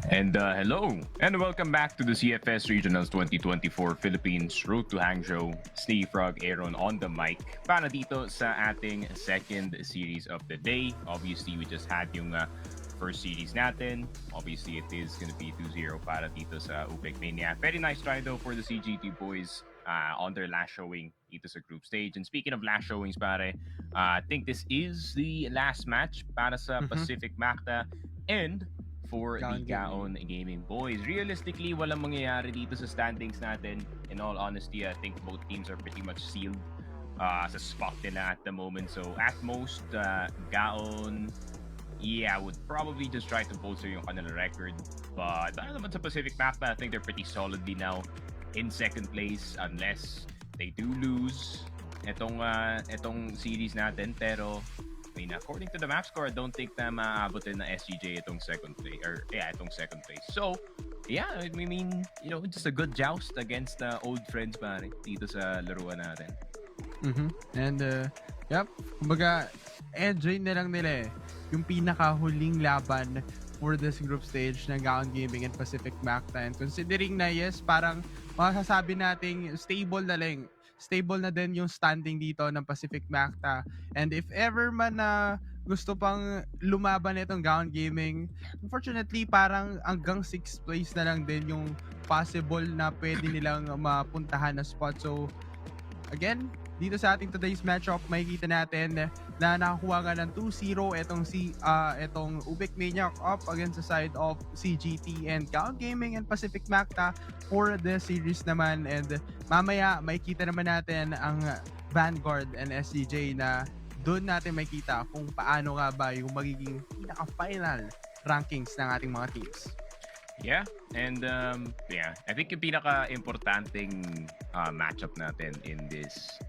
And hello, and welcome back to the CFS Regionals 2024 Philippines Road to Hangzhou. Steve Frog Aaron on the mic para dito sa ating second series of the day. Obviously, we just had yung first series natin. Obviously, it is gonna be 2-0 para dito sa Ubek Mania. Very nice try though for the CGT boys on their last showing dito sa group stage. And speaking of last showings, pare, I think this is the last match para sa Pacific Macta and for the GAON Gaming boys. Realistically, walang mangyayari dito sa standings natin. In all honesty, I think both teams are pretty much sealed sa spot nila at the moment. So at most, GAON, yeah, would probably just try to bolster yung kanila record. But ano naman sa Pacific Macta, I think they're pretty solidly now in second place unless they do lose etong series natin. Pero I mean, according to the map score, I don't think na maaabotin na SGJ itong second place. So, yeah, I mean, you know, just a good joust against old friends, pare, dito sa laruan natin. And, yep, kumbaga, enjoy na lang nila yung pinakahuling laban for this group stage ng GAON Gaming and Pacific Macta. And considering na, yes, parang masasabi nating stable na din yung standing dito ng Pacific Macta. And if ever man na gusto pang lumaban itong GAON Gaming, unfortunately parang hanggang 6th place na lang din yung possible na pwede nilang mapuntahan na spot. So again, dito sa ating today's matchup, makikita natin na nakakuha nga ng 2-0 itong Ubek Maniac up against the side of CGT and GAON Gaming and Pacific Macta for the series naman. And mamaya, makikita naman natin ang Vanguard and SDJ na doon natin makikita kung paano nga ba yung magiging pinaka-final rankings ng ating mga teams. Yeah, and yeah, I think yung pinaka-importanting matchup natin in this,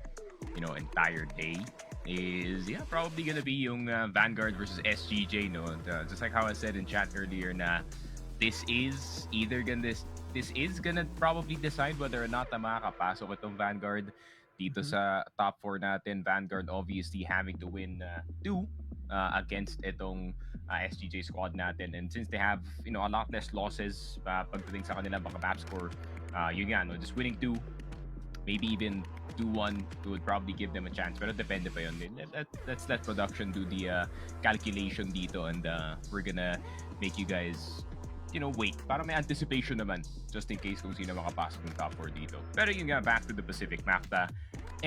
you know, entire day is probably gonna be yung Vanguard versus SGJ, no? And, just like how I said in chat earlier, na this is gonna probably decide whether or not na makakapasok itong Vanguard dito sa top 4 natin. Vanguard obviously having to win 2 against itong SGJ squad natin, and since they have, you know, a lot less losses pagdating sa kanila baka map score, yun nga, no, just winning 2, maybe even 2-1 would probably give them a chance, pero depende pa yun. Let's let production do the calculation dito, and we're gonna make you guys, you know, wait para may anticipation naman just in case kung sino makapasok ng top 4 dito. Pero yun nga, back to the Pacific Macta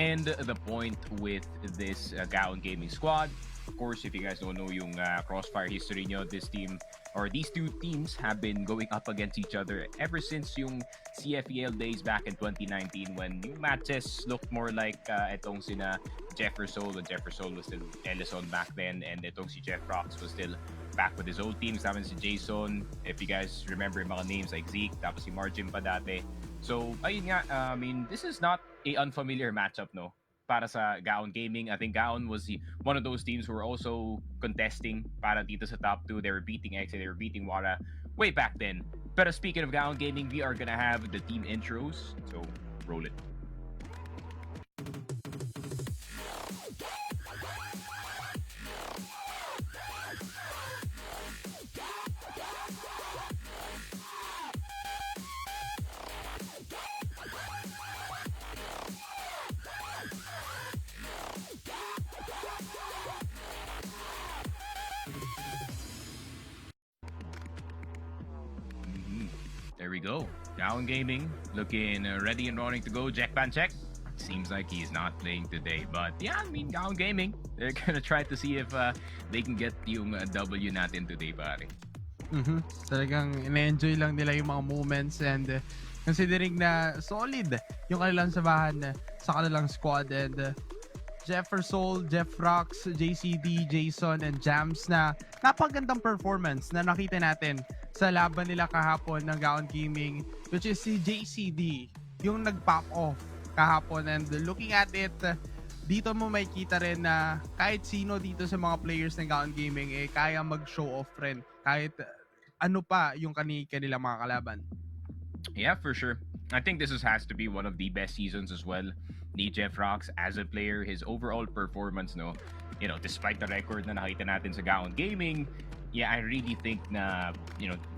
and the point with this GAON Gaming squad. Of course, if you guys don't know yung crossfire history nyo, this team or these two teams have been going up against each other ever since yung CFEL days back in 2019 when yung matches looked more like etong sina Jefferson was still Ellison back then, and etong si Jeff Rocks was still back with his old teams. Tapos si Jason, if you guys remember yung mga names like Zeke, tapos si Margin pa dati. So, ayun nga, I mean, this is not a unfamiliar matchup, no? Para sa GAON Gaming. I think GAON was one of those teams who were also contesting para dito sa top 2. They were beating X, they were beating Wara way back then. But speaking of GAON Gaming, we are gonna have the team intros. So, roll it. There we go. GAON Gaming looking ready and roaring to go. Jack Panchek seems like he's not playing today. But yeah, I mean, GAON Gaming, they're gonna try to see if they can get yung W natin today, pare. Talagang ina-enjoy lang nila yung mga moments, and considering na solid yung kanilang sabahan sa kanilang squad, and Jefferson, Jeff Rocks, JCD, Jason, and Jams na napagandang performance na nakita natin sa laban nila kahapon ng GAON Gaming, which is si JCD yung nag-pop off kahapon. And looking at it, dito mo makikita rin na kahit sino dito sa mga players ng GAON Gaming kaya mag-show off rin kahit ano pa yung kanilang mga kalaban. Yeah, for sure. I think this has to be one of the best seasons as well ni Jeff Rocks as a player. His overall performance, no, you know, despite the record na nakita natin sa GAON Gaming, yeah, I really think na,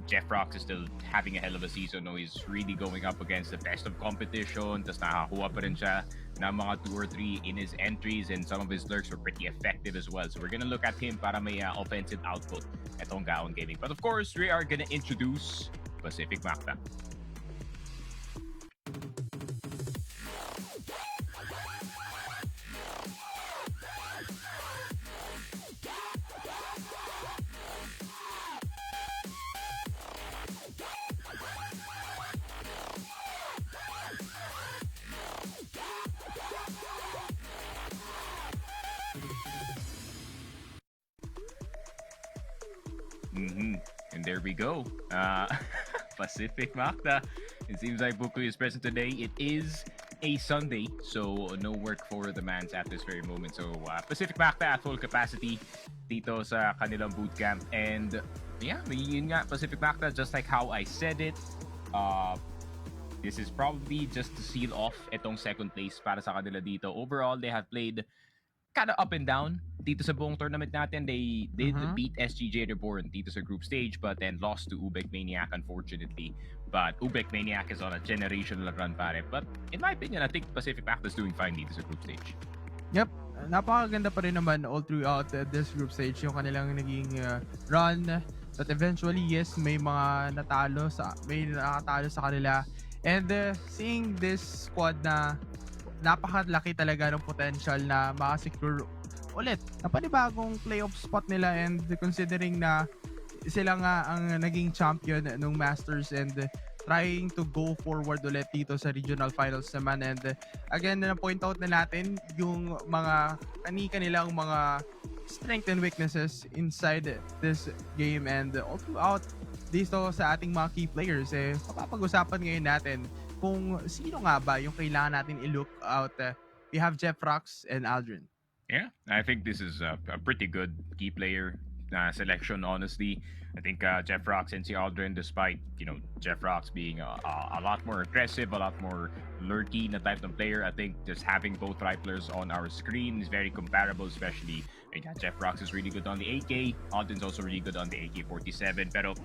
Jeff Rocks is still having a hell of a season. No, he's really going up against the best of competition. Tapos nakakuha pa rin siya ng mga 2 or 3 in his entries, and some of his lurks were pretty effective as well. So we're gonna look at him para may offensive output etong GAON Gaming. But of course, we are gonna introduce Pacific Macta. And there we go. Pacific Macta. It seems like Buku is present today. It is a Sunday, so no work for the Mans at this very moment. So Pacific Macta at full capacity dito sa kanilang bootcamp. And yeah, yun nga, Pacific Macta, just like how I said it, this is probably just to seal off itong second place para sa kanila dito. Overall, they have played kind of up and down dito sa buong tournament natin. They did beat SGJ Reborn dito sa group stage, but then lost to Ubek Maniac, unfortunately. But Ubek Maniac is on a generational run, pare. But in my opinion, I think Pacific Macta is doing fine dito sa group stage. Yep, napakaganda pa rin naman all throughout this group stage yung kanilang naging run. But eventually, yes, may nakatalo sa kanila. And seeing this squad na napakalaki talaga ng potential na makasecure ulit na panibagong playoff spot nila, and considering na sila nga ang naging champion ng Masters and trying to go forward ulit dito sa regional finals naman. And again, na-point out na natin yung mga kanilang mga strength and weaknesses inside this game, and all throughout dito sa ating mga key players, mapapag-usapan ngayon natin kung sino nga ba yung kailangan natin i-look out. We have Jeff Rocks and Aldrin. Yeah, I think this is a pretty good key player selection, honestly. I think Jeff Rocks and si Aldrin, despite, Jeff Rocks being a lot more aggressive, a lot more lurky na type of player, I think just having both riflers on our screen is very comparable, especially Jeff Rocks is really good on the AK, Aldrin's also really good on the AK-47, pero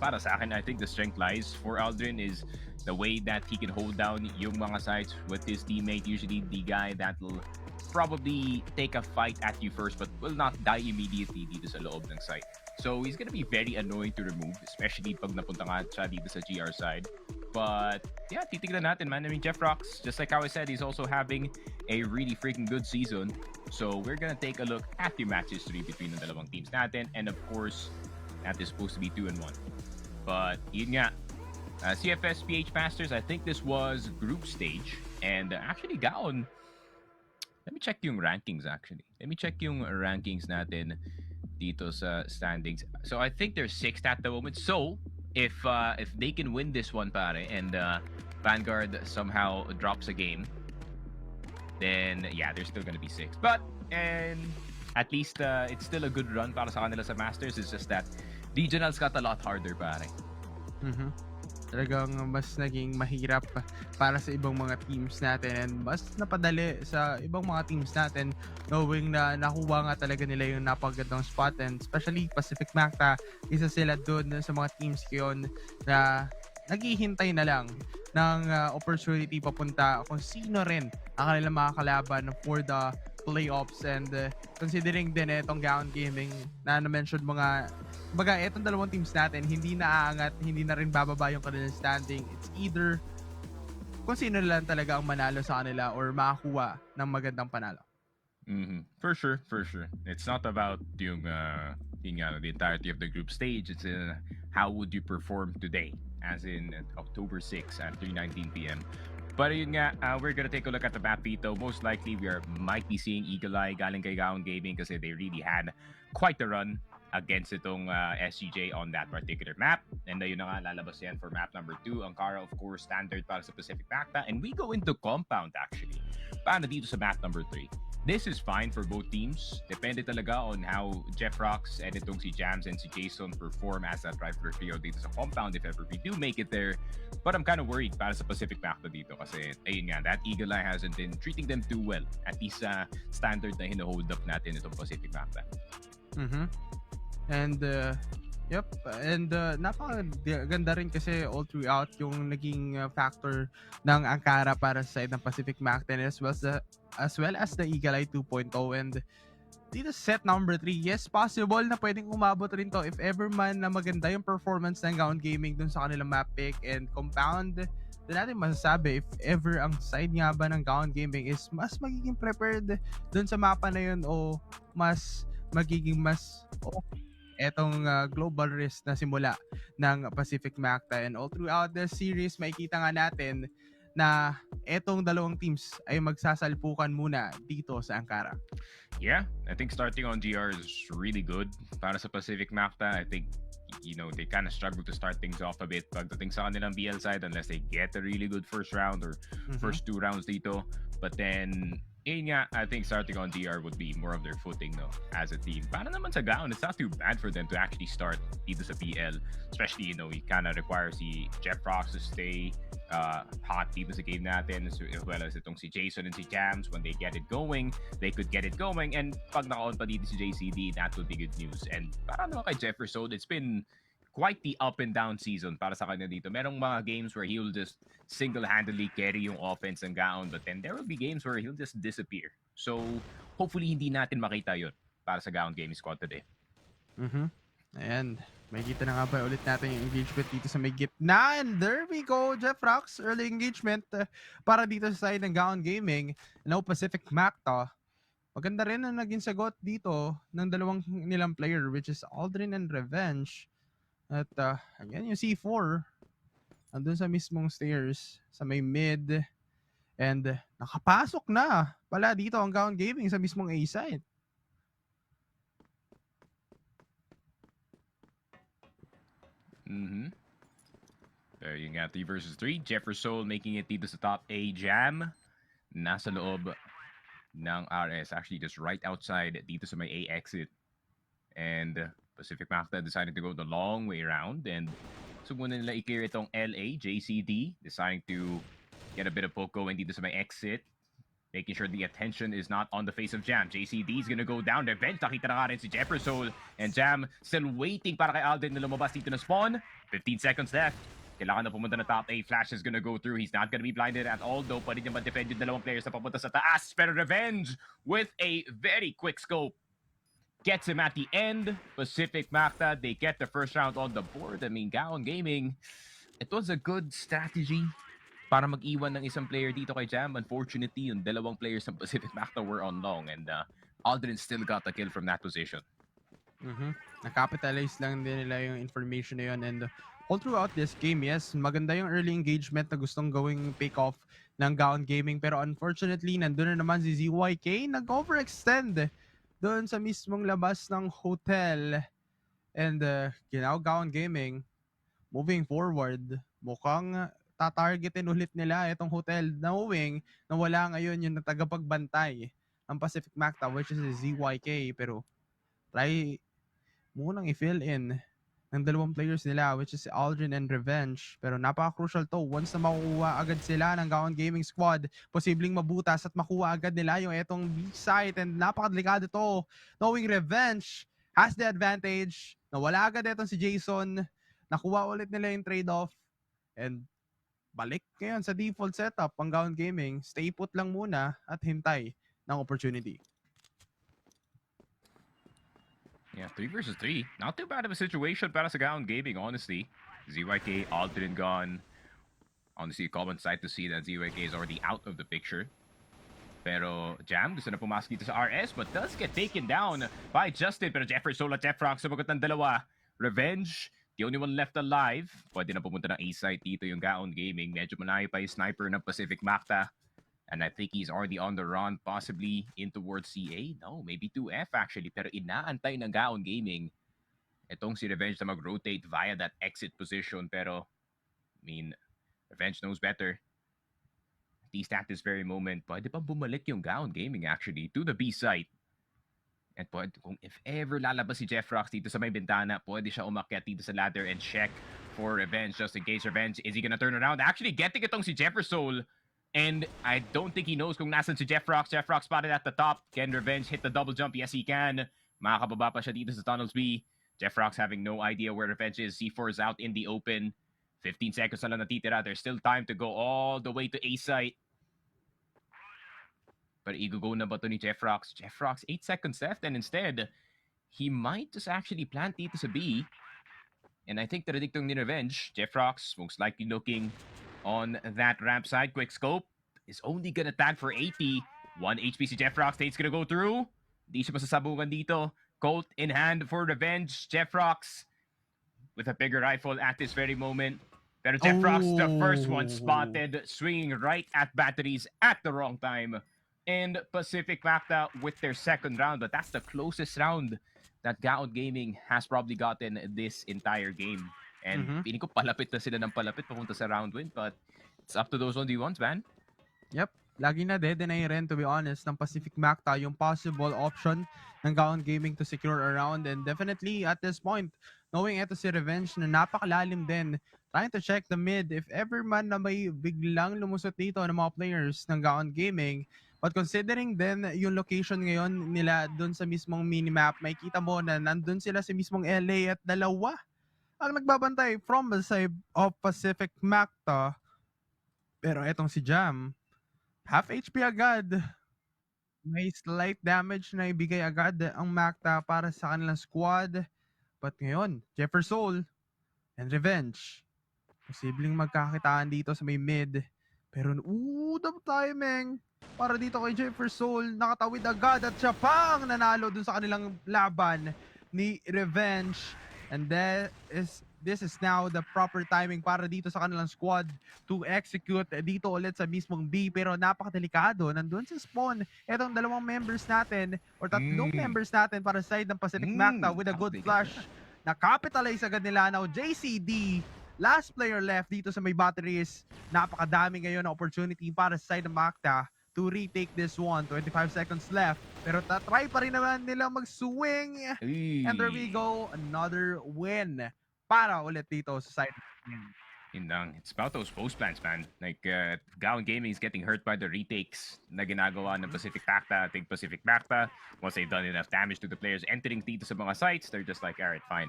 para sa akin, I think the strength lies for Aldrin is the way that he can hold down yung mga sites with his teammate, usually the guy that will probably take a fight at you first but will not die immediately dito sa loob ng site. So he's gonna be very annoying to remove, especially pag napunta nga siya dito sa GR side. But yeah, titignan natin, man. I mean, Jeff Rocks, just like how I said, he's also having a really freaking good season. So we're gonna take a look at the match history between the dalawang teams natin, and of course, that is supposed to be 2-1. But yun nga, CFS Masters, I think this was group stage. And actually, GAON, let me check yung rankings actually. Let me check yung rankings natin dito sa standings. So I think they're 6th at the moment. So if they can win this one, pare, and Vanguard somehow drops a game, then yeah, they're still gonna be 6th. But and at least it's still a good run para sa kanila sa Masters. It's just that regionals got a lot harder, pare. Talagang mas naging mahirap para sa ibang mga teams natin, and mas napadali sa ibang mga teams natin knowing na nakuha nga talaga nila yung napagandang spot. And especially Pacific Macta, isa sila dun sa mga teams yun na naghihintay na lang ng opportunity papunta kung sino rin ang kanilang mga kalaban for the playoffs. And considering din itong GAON Gaming na na-mention mga baga, itong dalawang teams natin hindi na aangat, hindi na rin bababa yung kanilang standing. It's either kung sino lang talaga ang manalo sa kanila or makakuha ng magandang panalo. For sure. It's not about yung the entirety of the group stage. It's how would you perform today, as in October 6 at 3:19 p.m. But yun nga, we're gonna take a look at the map dito. Most likely, might be seeing Eagle Eye galing kay GAON Gaming kasi they really had quite the run against itong SGJ on that particular map. And yun na nga, lalabas yan for map number 2. Ankara, of course, standard para sa Pacific Macta. And we go into compound, actually. Paano dito sa map number 3? This is fine for both teams. Depende talaga on how Jeff Rocks and itong si Jams and si Jason perform as that rifler trio dito sa compound if ever we do make it there. But I'm kind of worried para sa Pacific Macta dito kasi ayun nga, that Eagle Eye hasn't been treating them too well. At least standard na hino-hold up natin itong Pacific Macta. And yep, and napakaganda rin kasi all throughout yung naging factor ng Ankara para sa side ng Pacific Macta as well as the Eagle Eye 2.0. And dito sa set number 3, yes, possible na pwedeng umabot rin to if ever man na maganda yung performance ng GAON Gaming dun sa kanilang map pick and compound. Doon natin masasabi if ever ang side nga ba ng GAON Gaming is mas magiging prepared dun sa mapa na yun o mas magiging mas etong global risk na simula ng Pacific Macta. And all throughout the series, makikita nga natin na etong dalawang teams ay magsasalpukan muna dito sa Ankara. Yeah, I think starting on GR is really good para sa Pacific Macta. I think, you know, they kind of struggle to start things off a bit pagdating sa kanilang BL side unless they get a really good first round or first 2 rounds dito. But then, I think starting on GR would be more of their footing no, as a team. Para naman sa GAON, it's not too bad for them to actually start dito sa PL. Especially, you know, we kind of require si Jeff Rocks to stay hot dito sa game natin as well as itong si Jason and si Jams. When they get it going, they could get it going. And pag naka-on pa dito si JCD, that would be good news. And para naman kay Jefferson, it's been quite the up and down season para sa kanya dito. Merong mga games where he'll just single-handedly carry yung offense ng GAON, but then there will be games where he'll just disappear. So, hopefully hindi natin makita yun para sa GAON Gaming Squad today. Ayan, makikita na nga ba ulit natin yung engagement dito sa may gitna. And there we go, Jeff Rocks, early engagement para dito sa side ng GAON Gaming. Now Pacific Macta. Maganda rin ang naging sagot dito ng dalawang nilang player, which is Aldrin and Revenge. At again, yung C4 andun sa mismong stairs sa may mid. And nakapasok na pala dito ang GAON Gaming sa mismong A side. There you got 3 versus 3. Jefferson making it dito sa top A jam. Nasa loob ng RS. Actually, just right outside dito sa may A exit. And Pacific Macta decided to go the long way around. And so muna nila i-clear itong LA, JCD, deciding to get a bit of poke going dito sa may exit. Making sure the attention is not on the face of Jam. JCD is gonna go down. Revenge, nakita na nga rin si Jefferson. And Jam still waiting para kay Alden na lumabas dito na spawn. 15 seconds left. Kailangan na pumunta na top A. Flash is gonna go through. He's not gonna be blinded at all, though. Pwede niya ma-defend yung dalawang players na papunta sa taas. Pero Revenge, with a very quick scope, gets him at the end. Pacific Macta, they get the first round on the board. I mean, GAON Gaming, it was a good strategy para mag-iwan ng isang player dito kay Jam. Unfortunately, yung dalawang players ng Pacific Macta were on long and Aldrin still got the kill from that position. Nakapitalize lang din nila yung information na yun. And all throughout this game, yes, maganda yung early engagement na gustong gawing pick-off ng GAON Gaming. Pero unfortunately, nandun na naman si ZYK. Nag-overextend doon sa mismong labas ng hotel. And GAON Gaming, moving forward, mukhang tatargetin ulit nila itong hotel, knowing na wala ngayon yung tagapagbantay ng Pacific Macta, which is ZYK. Pero try munang i-fill in ng dalawang players nila, which is Aldrin and Revenge. Pero napaka-crucial to. Once na makukuha agad sila ng GAON Gaming Squad, posibleng mabutas at makuha agad nila yung etong B-site. And napaka-delikado to, knowing Revenge has the advantage. Nawala agad etong si Jason. Nakuha ulit nila yung trade-off. And balik ngayon sa default setup ang GAON Gaming. Stay put lang muna at hintay ng opportunity. Yeah, 3 versus 3. Not too bad of a situation para sa GAON Gaming, honestly. ZYK, Aldrin gone. Honestly, common sight to see that ZYK is already out of the picture. Pero Jam, gusto na pumasok dito sa RS, but does get taken down by Justin. Pero Jefferson at Jeff Rock sumagot ng dalawa. Revenge, the only one left alive. Pwede na pumunta ng A-site dito yung GAON Gaming. Medyo malayo pa yung sniper ng Pacific Macta. And I think he's already on the run, possibly in towards CA. No, maybe 2F actually. Pero inaantay ng GAON Gaming itong si Revenge na mag-rotate via that exit position. Pero, I mean, Revenge knows better. At least at this very moment, pwede pa bumalik yung GAON Gaming actually to the B site. And pwede, kung if ever lalabas si Jeff Rocks dito sa may bintana, pwede siya umakyat dito sa ladder and check for Revenge just in case Revenge, is he gonna turn around? Actually, getting itong si Jefferson. And I don't think he knows kung nasan si Jeff Rocks. Jeff Rocks spotted at the top. Can Revenge hit the double jump? Yes, he can. Makakababa pa siya dito sa Tunnels B. Jeff Rocks having no idea where Revenge is. C4 is out in the open. 15 seconds na lang natitira. There's still time to go all the way to A site. But i-go na ba to ni Jeff Rocks? Jeff Rocks, 8 seconds left, and instead, he might just actually plant dito sa B. And I think tradiktong ni Revenge, Jeff Rocks most likely looking on that ramp side. Quick scope is only gonna tag for 80. 1 HP si Jeff Rocks. Tate's gonna go through. Di siya masasabungan dito. Colt in hand for Revenge. Jeff Rocks with a bigger rifle at this very moment. Pero Jeff Rocks, the first one spotted, swinging right at batteries at the wrong time. And Pacific Macta with their second round, but that's the closest round that GAON Gaming has probably gotten this entire game. And feeling ko palapit na sila ng palapit papunta sa round win, but it's up to those 1v1s, man. Yep. Lagi na de-deny rin, to be honest, ng Pacific Macta yung possible option ng GAON Gaming to secure a round. And definitely, at this point, knowing ito si Revenge na napakalalim din, trying to check the mid if ever man na may biglang lumusot dito ng mga players ng GAON Gaming. But considering din yung location ngayon nila dun sa mismong minimap, makikita mo na nandun sila sa mismong LA at dalawa ang nagbabantay from the side of Pacific Macta. Pero etong si Jam, half HP agad. May slight damage na ibigay agad ang Macta para sa kanilang squad. But ngayon, Jefferson and Revenge, posibleng magkakitaan dito sa may mid. Pero the timing para dito kay Jefferson, nakatawid agad at siya pang nanalo dun sa kanilang laban ni Revenge. And this is now the proper timing para dito sa kanilang squad to execute dito ulit sa mismong B. Pero napakadelikado, nandun sa spawn etong dalawang members natin or tatlong members natin para sa side ng Pacific Macta with a good flash. Na-capitalize agad nila. Now JCD, last player left dito sa may batteries. Napakadami ngayon na opportunity para sa side ng Macta to retake this one. 25 seconds left. Pero try pa rin naman nila mag-swing. And there we go. Another win para ulit dito sa side. Indang, it's about those post plants, man. Like, GAON Gaming is getting hurt by the retakes na ginagawa ng Pacific Macta. I think Pacific Macta, once they've done enough damage to the players entering dito sa mga sites, they're just like, alright, fine.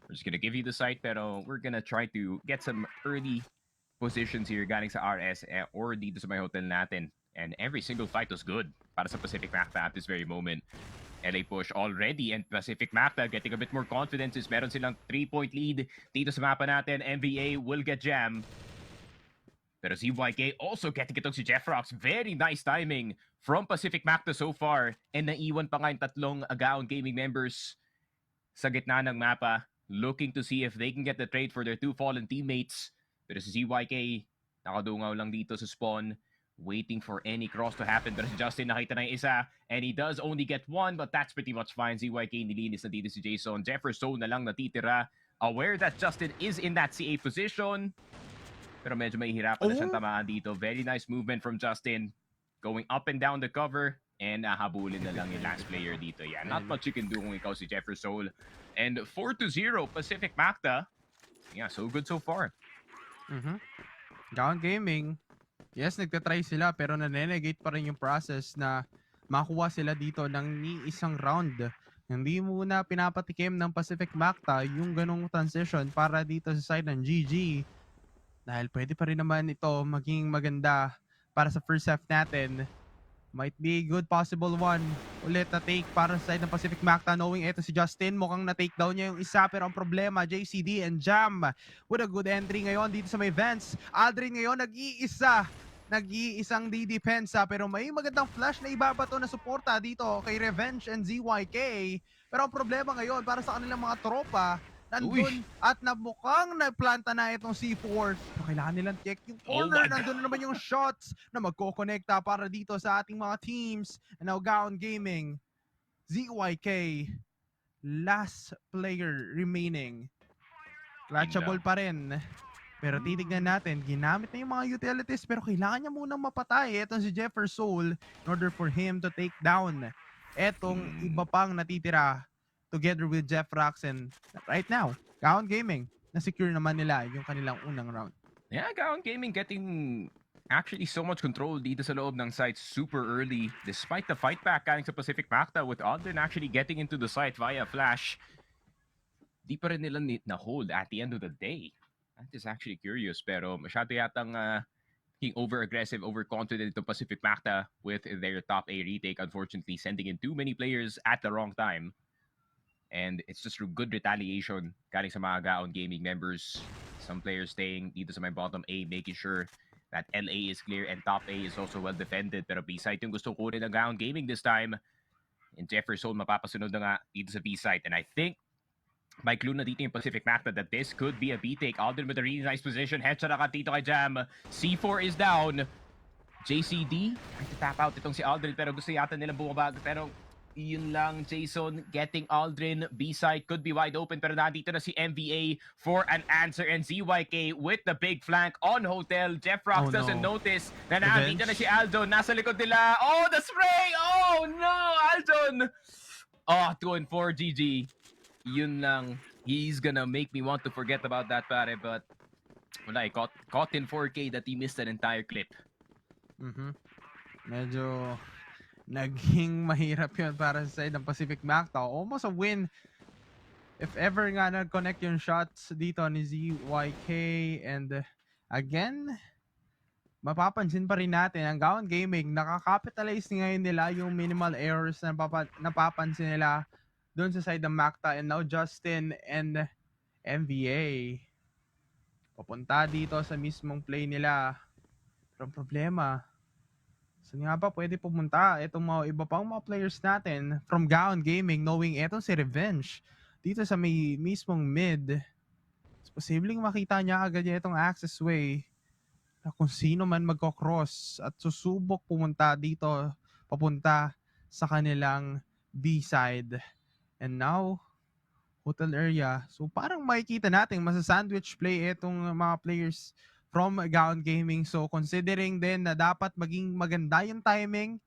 We're just gonna give you the site, pero we're gonna try to get some early positions here galing sa RS or dito sa may hotel natin. And every single fight was good para sa Pacific Macta at this very moment. LA push already, and Pacific Macta getting a bit more confidence is meron silang 3-point lead dito sa mapa natin. MVA will get jam. Pero ZYK also getting itong si Jeff Rocks. Very nice timing from Pacific Macta so far. And naiwan pa nga yung tatlong GAON Gaming members sa gitna ng mapa, looking to see if they can get the trade for their two fallen teammates. Pero si ZYK, nakadungaw lang dito sa spawn, waiting for any cross to happen. Pero si Justin nakita na yung isa, and he does only get one, but that's pretty much fine. ZYK nilinis na dito si Jason. Jefferson na lang natitira, aware that Justin is in that CA position. Pero medyo mahihirapan na siyang tamaan dito. Very nice movement from Justin, going up and down the cover, and habulin na lang yung last player dito. Yeah, not much you can do kung ikaw si Jefferson. And 4-0 Pacific Macta. Yeah, so good so far. GAON Gaming, yes, nagtatry sila pero nanenegate pa rin yung process na makuha sila dito ng ni isang round. Hindi muna pinapatikim ng Pacific Macta yung ganong transition para dito sa side ng GG. Dahil pwede pa rin naman ito maging maganda para sa first half natin. Might be a good possible one ulit na take para sa side ng Pacific Macta, knowing ito si Justin, mukhang na-take down niya yung isa, pero ang problema, JCD and Jam with a good entry ngayon dito sa may vents. Aldrin ngayon nag-iisang D-Defense, pero may magandang flash na ibabato na suporta dito kay Revenge and ZYK. Pero ang problema ngayon para sa kanilang mga tropa, nandun at mukhang naplanta na itong C4. So, kailangan nilang check yung corner. Nandun na naman yung shots na magkokonekta para dito sa ating mga teams. And now GAON Gaming, ZYK, last player remaining. Clutchable pa rin. Pero titignan natin, ginamit na yung mga utilities pero kailangan niya munang mapatay itong si Jefferson in order for him to take down etong iba pang natitira together with Jeff Rocks. And right now, GAON Gaming, na-secure naman nila yung kanilang unang round. Yeah, GAON Gaming getting actually so much control dito sa loob ng site super early despite the fight back galing sa Pacific Macta with Ogden actually getting into the site via flash. di pa rin nila na-hold at the end of the day. That is actually curious, pero masyado yatang being over-aggressive, overconfident itong Pacific Macta with their top A retake, unfortunately sending in too many players at the wrong time. And it's just good retaliation galing sa mga GAON gaming members. Some players staying dito sa my bottom A, making sure that LA is clear and top A is also well defended. Pero B-side yung gusto kunin ng GAON gaming this time. And Jefferson mapapasunod na nga dito sa B-side. And I think may clue na dito yung Pacific Macta that this could be a B-take. Aldrin with a really nice position. Headshot agad dito kay Jam. C4 is down. JCD, trying to tap out itong si Aldrin pero gusto yata nilang bumaba. Pero yun lang, Jason getting Aldrin. B-side could be wide open pero nandito na si MVA for an answer. And ZYK with the big flank on Hotel. Jeff Rocks doesn't notice na nandito na si Aldon. Nasa likod nila. Oh, the spray! Oh, no! Aldon! Oh, 2 and 4, GG. Yun lang. He's gonna make me want to forget about that, pare. But wala, caught in 4K that he missed an entire clip. Medyo naging mahirap yun para sa side ng Pacific Macta. Almost a win. If ever nga nag-connect yung shots dito ni ZYK. And again, mapapansin pa rin natin ang GAON Gaming, nakakapitalize ngayon nila yung minimal errors na napapansin nila doon sa side ng Macta. And now Justin and MVA papunta dito sa mismong play nila. Pero ang problema, saan nga ba pwede pumunta itong mga iba pang mga players natin from GAON Gaming, knowing etong si Revenge dito sa may mismong mid. Posibleng makita niya agad niya itong access way na kung sino man magko-cross at susubok pumunta dito papunta sa kanilang B-side. And now, hotel area. So parang makikita natin masa-sandwich play itong mga players from GAON Gaming. So considering din na dapat maging maganda yung timing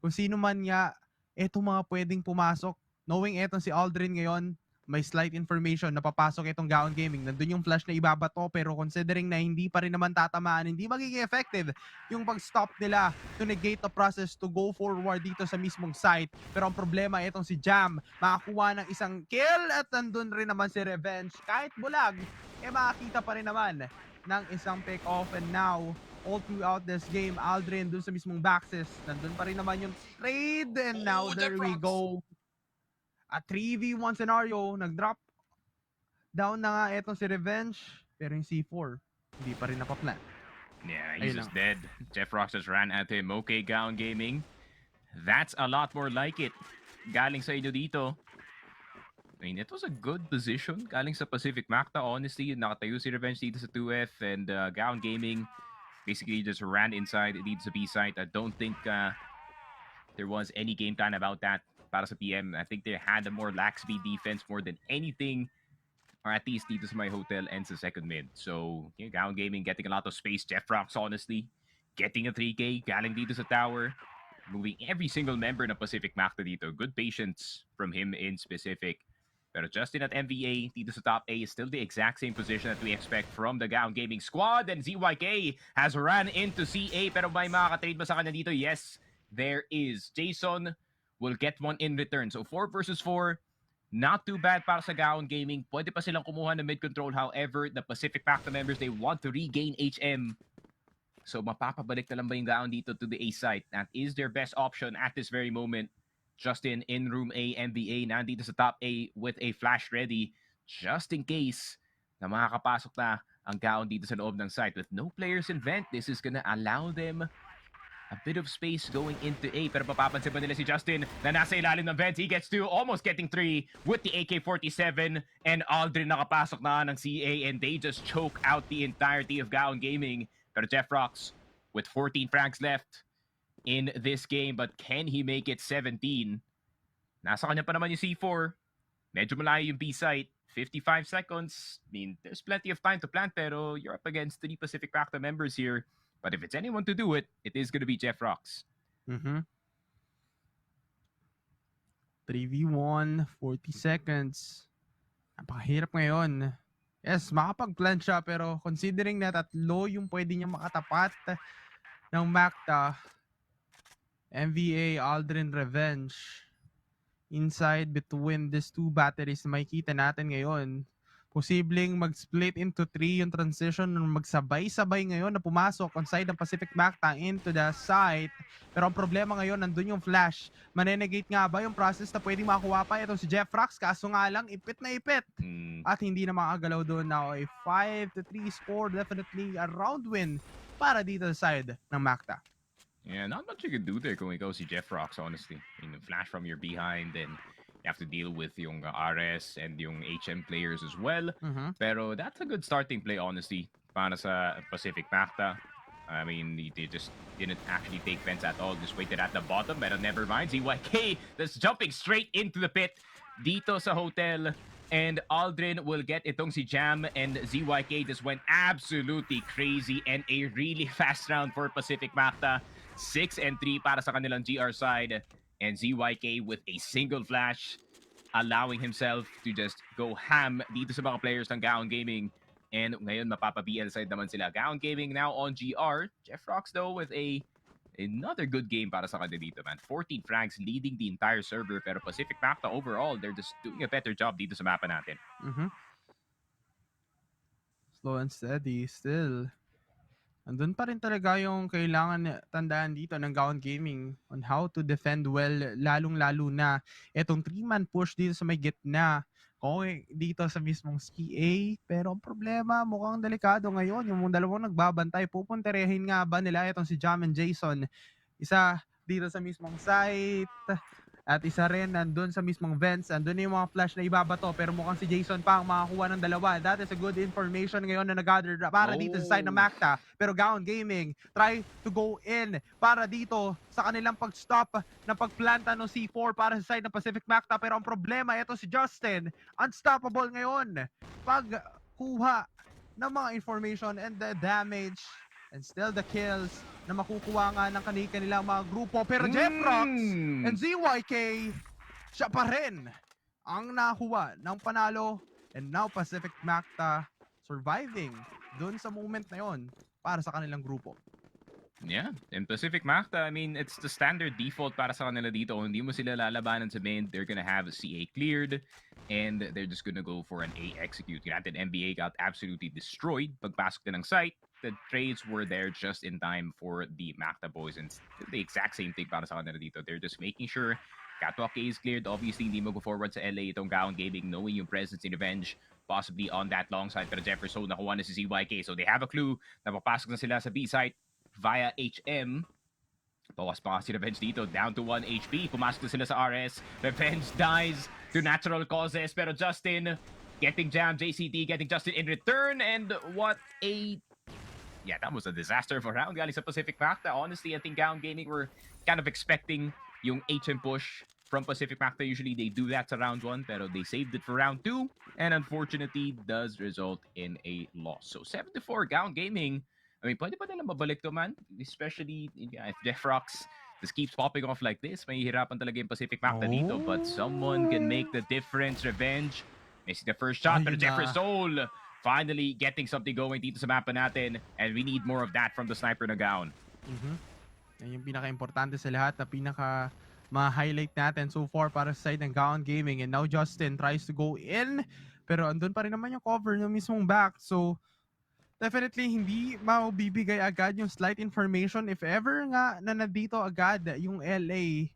kung sino man nga etong mga pwedeng pumasok. Knowing etong si Aldrin ngayon, may slight information na papasok itong GAON Gaming. Nandun yung flash na ibabato pero considering na hindi pa rin naman tatamaan, hindi magiging effective yung pag-stop nila to negate the process to go forward dito sa mismong site. Pero ang problema itong si Jam, makakuha ng isang kill at nandun rin naman si Revenge. Kahit bulag, makakita pa rin naman ng isang pick off. And now, all throughout this game, Aldrin dun sa mismong backses, nandun pa rin naman yung trade. And now, there we go. A 3v1 scenario, nag-drop down na nga etong si Revenge, pero yung C4, hindi pa rin napaplan. Yeah, he's just dead. Jeff Rocks just ran at him. Okay, GAON Gaming. That's a lot more like it. Galing sa inyo dito. I mean, it was a good position. Galing sa Pacific Macta, honestly. Nakatayo si Revenge dito sa 2F. And GAON Gaming basically just ran inside dito sa B-site. I don't think there was any game plan about that para sa PM. I think they had a more lax speed defense more than anything, or at least dito sa my hotel and sa second mid. So, yeah, GAON Gaming getting a lot of space. Jeff Rocks, honestly, getting a 3K, galing dito sa tower, moving every single member ng Pacific Macta dito. Good patience from him in specific. Pero Justin at MVA dito sa top A is still the exact same position that we expect from the GAON Gaming squad. And ZYK has run into CA, pero may makakatrade ba sa kanya dito? Yes, there is. Jason will get one in return. So 4 versus 4, not too bad para sa GAON Gaming. Pwede pa silang kumuha ng mid-control. However, the Pacific Macta members, they want to regain HM. So mapapabalik na lang ba yung GAON dito to the A site? That is their best option at this very moment. Justin in room A, MVA nandito sa top A with a flash ready just in case na makakapasok na ang GAON dito sa loob ng site. With no players in vent, this is gonna allow them a bit of space going into A. Pero papapansin ba nila si Justin na nasa ilalim ng vent? He gets 2, almost getting 3 with the AK-47. And Aldrin nakapasok na ng CA and they just choke out the entirety of GAON Gaming. Pero Jeff Rocks with 14 frags left in this game. But can he make it 17? Nasa kanya pa naman yung C4. Medyo malayo yung B-site. 55 seconds. I mean, there's plenty of time to plant pero you're up against 3 Pacific Macta members here. But if it's anyone to do it, it is going to be Jeff Rocks. 3v1, 40 seconds. Napakahirap ngayon. Yes, makapag-plant siya pero considering na tatlo yung pwede niya makatapat ng Macta, MVA, Aldrin, Revenge, inside between these two batteries na makikita natin ngayon. Posibleng mag-split into 3 yung transition ng magsabay-sabay ngayon na pumasok on side ng Pacific Macta into the site. Pero ang problema ngayon, nandun yung flash. Manenegate nga ba yung process na pwedeng makuha pa? Ito si Jeff Rocks, kaso nga lang, ipit na ipit. At hindi na makagalaw doon. Now a 5-3 score, definitely a round win para dito sa side ng Macta. Yeah, not much you could do there kung ikaw si Jeff Rocks, honestly. Flash from your behind, and you have to deal with yung RS and yung HM players as well. Pero that's a good starting play, honestly, para sa Pacific Macta. I mean, they just didn't actually take fence at all. Just waited at the bottom, but never mind. ZYK that's jumping straight into the pit dito sa hotel. And Aldrin will get itong si Jam, and ZYK just went absolutely crazy, and a really fast round for Pacific Macta. 6-3 para sa kanilang GR side, and ZYK with a single flash, allowing himself to just go ham dito sa mga players ng GAON Gaming. And ngayon mapapa-BL side naman sila. GAON Gaming now on GR. Jeff Rocks though with another good game para sa kanila dito, man. 14 frags leading the entire server, pero Pacific Macta overall, they're just doing a better job dito sa mapa natin. Slow and steady still. Andun pa rin talaga yung kailangan tandaan dito ng GAON Gaming on how to defend well, lalong-lalo na itong 3-man push dito sa may gitna. Okay, dito sa mismong ski A, pero ang problema, mukhang delikado ngayon. Yung dalawang nagbabantay, pupunterehin nga ba nila itong si Jam and Jason? Isa dito sa mismong site, at isa rin nandun sa mismong vents. Andun yung mga flash na ibabato, pero mukhang si Jason pa ang makakuha ng dalawa. That is a good information ngayon na nag-gather para dito sa side ng Macta. Pero GAON Gaming try to go in para dito sa kanilang pag-stop ng pagplanta ng C4 para sa side ng Pacific Macta. Pero ang problema, ito si Justin, unstoppable ngayon pagkuha ng mga information and the damage and still the kills na makukuha nga ng kanilang mga grupo. Pero Jeff Rocks and ZYK, siya pa rin ang nakuha ng panalo. And now Pacific Macta surviving dun sa moment na yon para sa kanilang grupo. Yeah, in Pacific Macta, I mean, it's the standard default para sa kanila dito. Hindi mo sila lalabanan sa main, they're gonna have a CA cleared, and they're just gonna go for an A execute. Granted, NBA got absolutely destroyed pagpasok na ng site. The trades were there just in time for the Macta boys, and the exact same thing para sa kanila dito. They're just making sure Catwalk A is cleared. Obviously, hindi mo go forward sa LA itong GAON Gaming, knowing yung presence in Revenge possibly on that long side. Pero Jefferson, nakuha na si ZYK. So they have a clue na papasok na sila sa B site via HM. Bawas pa si Revenge dito, down to 1 HP. Pumasok na sila sa RS. Revenge dies to natural causes. Pero Justin getting jammed. JCT getting Justin in return. And what a... Yeah, that was a disaster for round galing sa Pacific Macta. Honestly, I think GAON Gaming were kind of expecting yung HM push from Pacific Macta. Usually they do that sa round 1, pero they saved it for round 2. And unfortunately, does result in a loss. So 7-4 GAON Gaming. I mean, pwede pa nila mabalik to, man. Especially if Jeff Rocks just keeps popping off like this, may hirapan talaga yung Pacific Macta dito. But someone can make the difference. Revenge. Missing the first shot, pero Jefferson finally getting something going dito sa mapa natin. And we need more of that from the sniper na GAON. Yan yung pinaka-importante sa lahat na ma-highlight natin so far para sa side ng GAON Gaming. And now Justin tries to go in, pero andun pa rin naman yung cover ng mismong back. So, definitely hindi mabibigay agad yung slight information if ever nga na nandito agad yung LA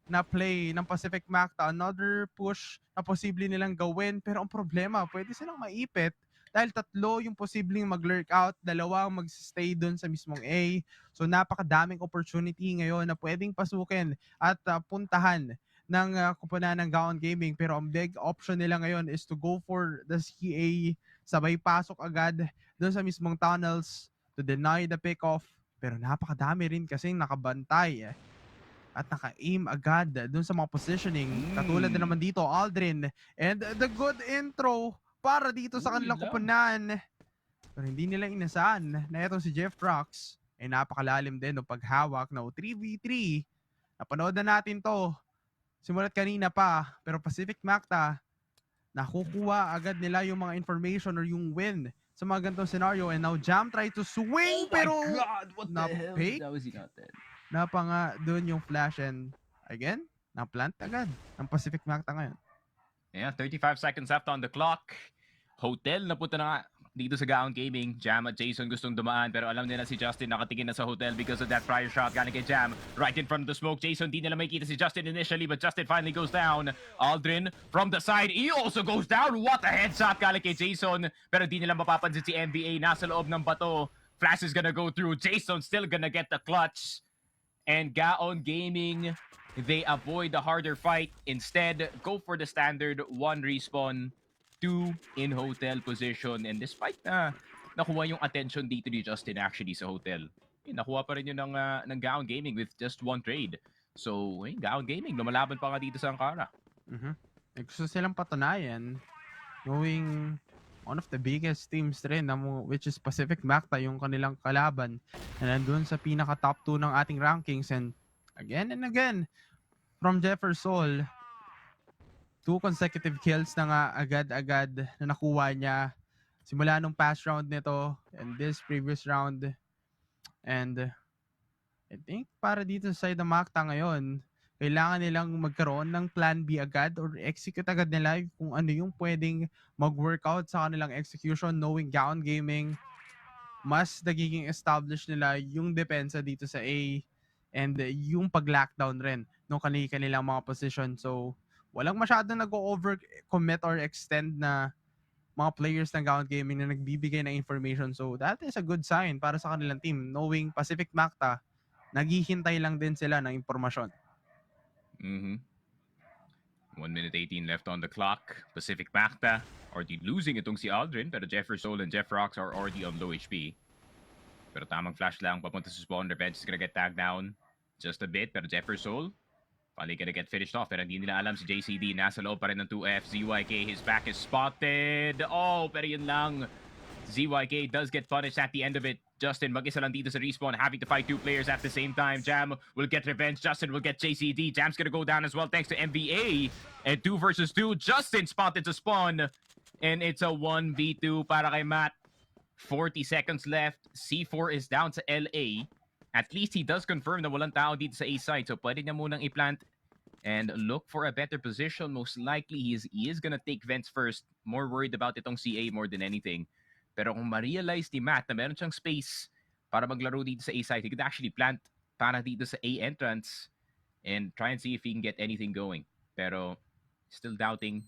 na play ng Pacific Macta. Another push na posible nilang gawin, pero ang problema, pwede silang maipit dahil 3 yung posibleng mag-lurk out, 2 ang mag-stay dun sa mismong A. So napakadaming opportunity ngayon na pwedeng pasukin at puntahan ng kupunan ng GAON Gaming. Pero ang big option nila ngayon is to go for the CA, sabay pasok agad dun sa mismong tunnels to deny the pick-off. Pero napakadami rin kasing nakabantay at naka-aim agad dun sa mga positioning. Katulad na naman dito, Aldrin. And the good intro para dito sa kanilang kupunan. Pero hindi nila inasahan na itong si Jeff Rocks ay napakalalim din ng paghawak na 3v3. Napanood na natin to simulat kanina pa. Pero Pacific Macta, nakukuha agad nila yung mga information or yung win sa mga ganitong scenario. And now Jam try to swing, pero God, what the hell? na-fake. That was not dead. Napa nga doon yung flash, and again, Na-plant agad ang Pacific Macta ngayon. Yeah, 35 seconds left on the clock. Hotel na punta na nga dito sa GAON Gaming. Jam at Jason gustong dumaan pero alam nila si Justin nakatingin na sa hotel because of that prior shot galing kay Jam. Right in front of the smoke. Jason di nila makikita si Justin initially but Justin finally goes down. Aldrin from the side. He also goes down. What a headshot galing kay Jason. Pero di nila mapapansin si NBA. Nasa loob ng bato. Flash is gonna go through. Jason still gonna get the clutch. And GAON Gaming, they avoid the harder fight. Instead, go for the standard 1 respawn, 2 in hotel position. And despite na nakuha yung attention dito ni Justin actually sa hotel, nakuha pa rin yun ng GAON Gaming with just 1 trade. So, GAON Gaming, lumalaban pa nga dito sa Ankara. Gusto silang patunayan, knowing one of the biggest teams rin, which is Pacific Macta, yung kanilang kalaban, na nandun sa pinaka top 2 ng ating rankings. And again, from Jefferson, 2 consecutive kills na nga agad-agad na nakuha niya simula nung past round nito and this previous round. And I think para dito sa side ng Macta ngayon, kailangan nilang magkaroon ng plan B agad or execute agad nila kung ano yung pwedeng mag-workout sa kanilang execution, knowing GAON Gaming, mas nagiging established nila yung depensa dito sa A and yung pag-lockdown rin ng kanilang mga position. So, walang masyadong nag-over-commit or extend na mga players ng GAON Gaming na nagbibigay ng information. So, that is a good sign para sa kanilang team, knowing Pacific Macta, naghihintay lang din sila ng impormasyon. 1 minute 18 left on the clock. Pacific Macta already losing itong si Aldrin, pero Jefferson and Jeff Rocks are already on low HP. Pero tamang flash lang papunta sa spawn. Revenge is gonna get tagged down just a bit, pero Jefferson finally gonna get finished off. Pero hindi nila alam si JCD nasa loob pa rin ng 2F. ZYK, his back is spotted. Oh, pero yun lang. ZYK does get punished at the end of it. Justin mag-isa lang dito sa respawn, having to fight 2 players at the same time. Jam will get revenge. Justin will get JCD. Jam's gonna go down as well thanks to MBA. And 2 versus 2. Justin spotted to spawn. And it's a 1v2 para kay Matt. 40 seconds left. C4 is down to LA. At least he does confirm na walang tao dito sa A side. So pwede niya munang i-plant and look for a better position. Most likely he is gonna take vents first. More worried about itong CA more than anything. Pero kung ma-realize ni Matt na meron siyang space para maglaro dito sa A side, he could actually plant para dito sa A entrance and try and see if he can get anything going. Pero still doubting.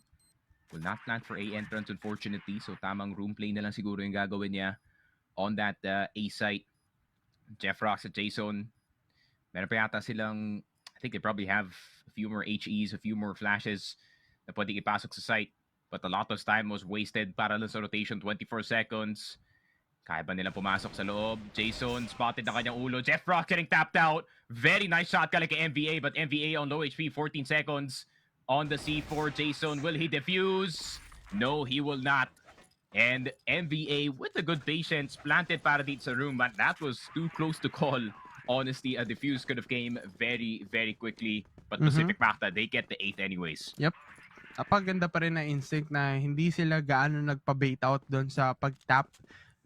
Will not plant for A entrance unfortunately. So tamang room play na lang siguro yung gagawin niya on that A site. Jeff Rocks at Jason. Meron pa yata silang, I think they probably have a few more HEs, a few more flashes na pwede ipasok sa site. But a lot of time was wasted para lang sa rotation, 24 seconds. Kaya ba nilang pumasok sa loob? Jason spotted na kanyang ulo. Jeff Rock getting tapped out. Very nice shot ka like MVA, but MVA on low HP, 14 seconds. On the C4, Jason, will he defuse? No, he will not. And MVA with a good patience planted para dito sa room, but that was too close to call. Honestly, a defuse could have came very, very quickly. But Pacific Macta, they get the 8th anyways. Yep. Napaganda pa rin na instinct na hindi sila gaano nagpa-bait out doon sa pag-tap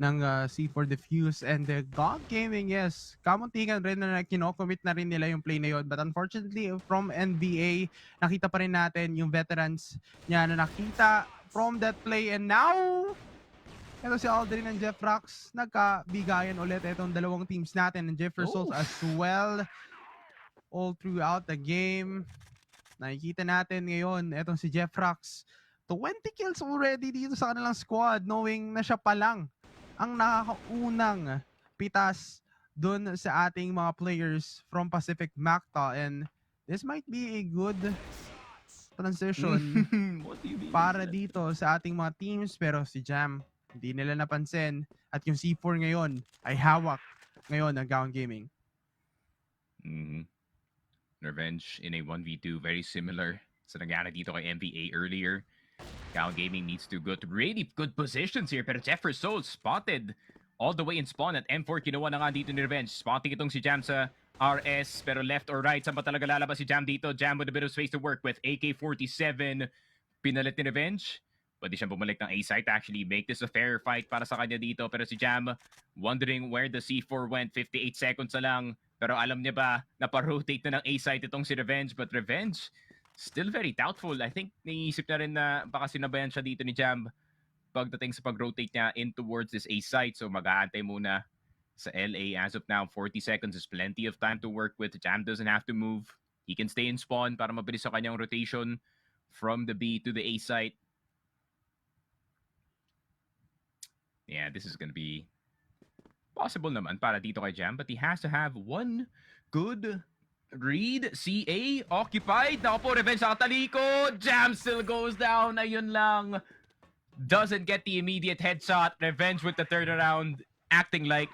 ng C4 defuse. And GAON Gaming, yes, kamuntikan rin na kinocommit na rin nila yung play na yun. But unfortunately, from NBA, nakita pa rin natin yung veterans niya na nakita from that play. And now, ito si Aldrin and Jeff Rocks, nagkabigayan ulit itong dalawang teams natin and Jefferson as well all throughout the game. Nakikita natin ngayon, etong si Jeff Rocks, 20 kills already dito sa kanilang squad, knowing na siya pa lang ang nakakaunang pitas dun sa ating mga players from Pacific Macta. And this might be a good transition para dito sa ating mga teams. Pero si Jam, hindi nila napansin. At yung C4 ngayon ay hawak ngayon ng GAON Gaming. Revenge in a 1v2, very similar sa nangyari dito kay MVA earlier. GAON Gaming needs to go to really good positions here, pero Jefferson spotted all the way in spawn at M4. Kinuha na nga dito ni Revenge. Spotting itong si Jam sa RS, pero left or right, saan ba talaga lalabas si Jam dito? Jam with a bit of space to work with. AK-47, pinalit ni Revenge. Pwede siyang bumalik ng A-site, actually make this a fair fight para sa kanya dito. Pero si Jam, wondering where the C4 went. 58 seconds na lang. Pero alam niya ba na pa-rotate na ng A site itong si Revenge? But Revenge, still very doubtful. I think naiisip na rin na baka sinabayan siya dito ni Jam pagdating sa pag-rotate niya in towards this A site. So mag-aantay muna sa LA. As of now, 40 seconds is plenty of time to work with. Jam doesn't have to move. He can stay in spawn para mabilis sa kanyang rotation from the B to the A site. Yeah, this is gonna be possible naman para dito kay Jam, but he has to have one good read. CA occupied. Naku po, Revenge sa katalikod. Jam still goes down. Ayun lang. Doesn't get the immediate headshot. Revenge with the third round, acting like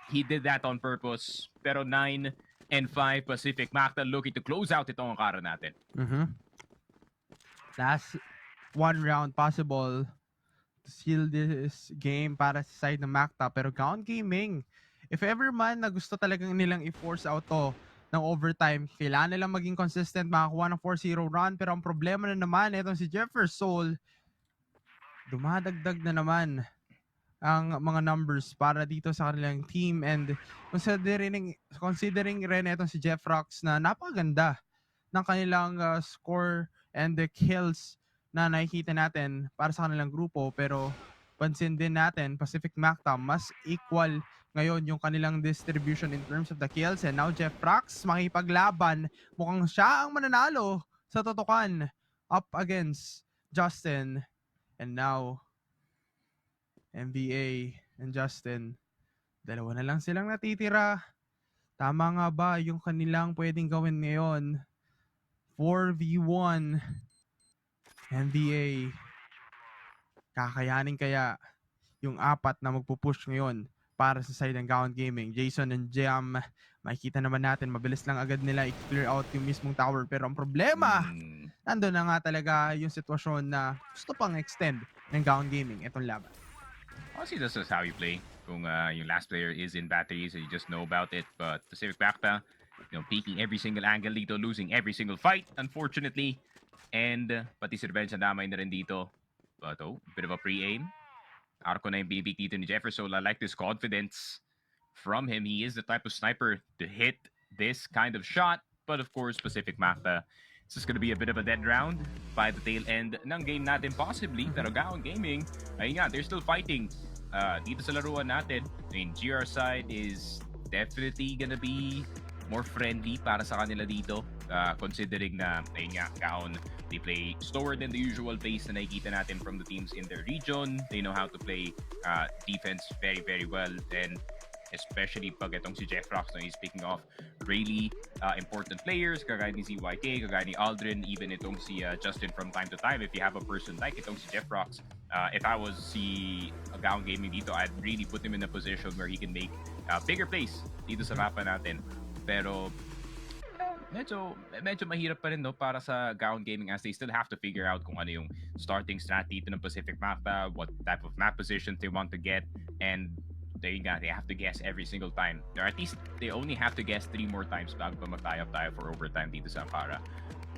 he did that on purpose. Pero 9 and 5 Pacific. Macta looking to close out itong kara natin. Last one round possible to seal this game para sa side ng Macta. Pero GAON Gaming, if ever man na gusto talagang nilang i-force out to ng overtime, kailangan nilang maging consistent, makakuha ng 4-0 run. Pero ang problema na naman, itong si Jefferson, dumadagdag na naman ang mga numbers para dito sa kanilang team. And considering rin itong si Jeff Rocks na napakaganda ng kanilang score and the kills na nakikita natin para sa kanilang grupo. Pero pansin din natin, Pacific Macta, mas equal ngayon yung kanilang distribution in terms of the kills. And now Jeff Rocks makipaglaban. Mukhang siya ang mananalo sa totokan up against Justin. And now, NBA and Justin, dalawa na lang silang natitira. Tama nga ba yung kanilang pwedeng gawin ngayon? 4v1. NBA, kakayanin kaya yung apat na magpupush ngayon para sa side ng GAON Gaming? Jason and Jam, makikita naman natin, mabilis lang agad nila i-clear out yung mismong tower. Pero ang problema, nandun na nga talaga yung sitwasyon na gusto pang extend ng GAON Gaming itong laban. Honestly, this is how you play. Kung yung last player is in battery, so you just know about it. But Pacific Macta, peeking every single angle dito, losing every single fight, unfortunately. And pati si Revenge na damay na rin dito. But bit of a pre-aim. Arko na yung binibig dito ni Jefferson. I like this confidence from him. He is the type of sniper to hit this kind of shot. But of course, Pacific Macta, this is gonna be a bit of a dead round by the tail end ng game natin possibly. Pero GAON Gaming, ayun nga, they're still fighting dito sa laruan natin. I mean, GR side is definitely gonna be more friendly para sa kanila dito. Considering na, ayun nga, GAON, they play slower than the usual pace na nakikita natin from the teams in their region. They know how to play defense very, very well. And especially pag itong si Jeff Rocks, na he's picking off really important players, kagaya ni ZYK, kagaya ni Aldrin, even itong si Justin from time to time. If you have a person like itong si Jeff Rocks, if I was si GAON Gaming dito, I'd really put him in a position where he can make bigger plays dito sa mapa natin. Pero medyo mahirap pa rin para sa GAON Gaming, as they still have to figure out kung ano yung starting strat dito ng Pacific Macta, what type of map positions they want to get, and they have to guess every single time. Or at least they only have to guess 3 more times bago pa mag-tie up tayo for overtime dito sa Ankara.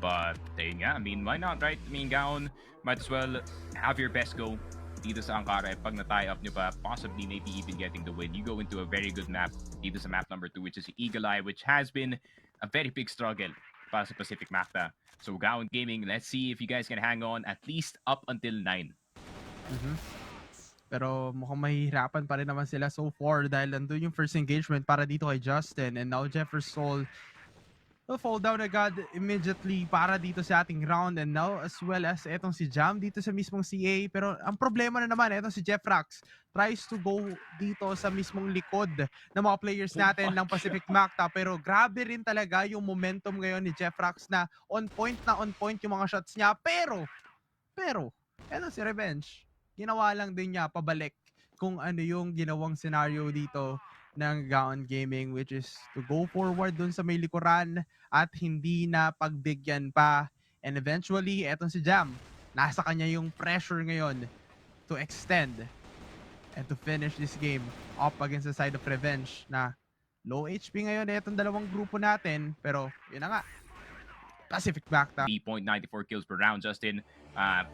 But I mean, why not, right? I mean, GAON might as well have your best go dito sa Ankara. Pag na-tie up nyo pa, possibly maybe even getting the win, you go into a very good map dito sa map number 2, which is Eagle Eye, which has been a very big struggle para sa Pacific Macta. So GAON Gaming, let's see if you guys can hang on at least up until 9. Pero mukhang mahihirapan pa rin naman sila so far dahil nandun yung first engagement para dito kay Justin. And now Jefferson will fall down agad immediately para dito sa ating round. And now as well as etong si Jam dito sa mismong CA. Pero ang problema na naman, etong si Jeff Rocks tries to go dito sa mismong likod ng mga players natin ng Pacific Macta. Pero grabe rin talaga yung momentum ngayon ni Jeff Rocks na on point yung mga shots niya. Pero etong si Revenge, ginawa lang din niya pabalik kung ano yung ginawang scenario dito ng GAON Gaming, which is to go forward dun sa may likuran at hindi na pagbigyan pa. And eventually, etong si Jam, nasa kanya yung pressure ngayon to extend and to finish this game up against the side of Revenge na low HP ngayon etong dalawang grupo natin. Pero yun na nga, Pacific Macta. 3.94 kills per round. Justin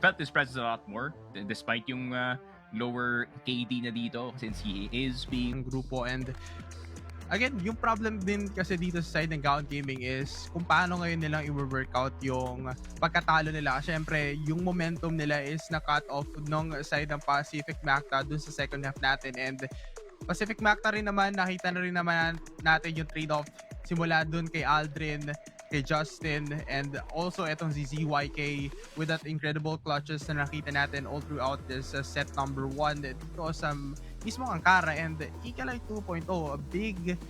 felt his presence a lot more despite yung lower KD na dito since he is being grupo. And again, yung problem din kasi dito sa side ng GAON Gaming is kung paano ngayon nilang i-workout yung pagkatalo nila. Siyempre, yung momentum nila is na-cut off nung side ng Pacific Macta dun sa second half natin. And Pacific Macta rin naman, nakita na rin naman natin yung trade-off simula dun kay Aldrin, kay Justin, and also etong si ZYK with that incredible clutches na nakita natin all throughout this set number 1 dito sa mismong Ankara. And Ikalay 2.0, a big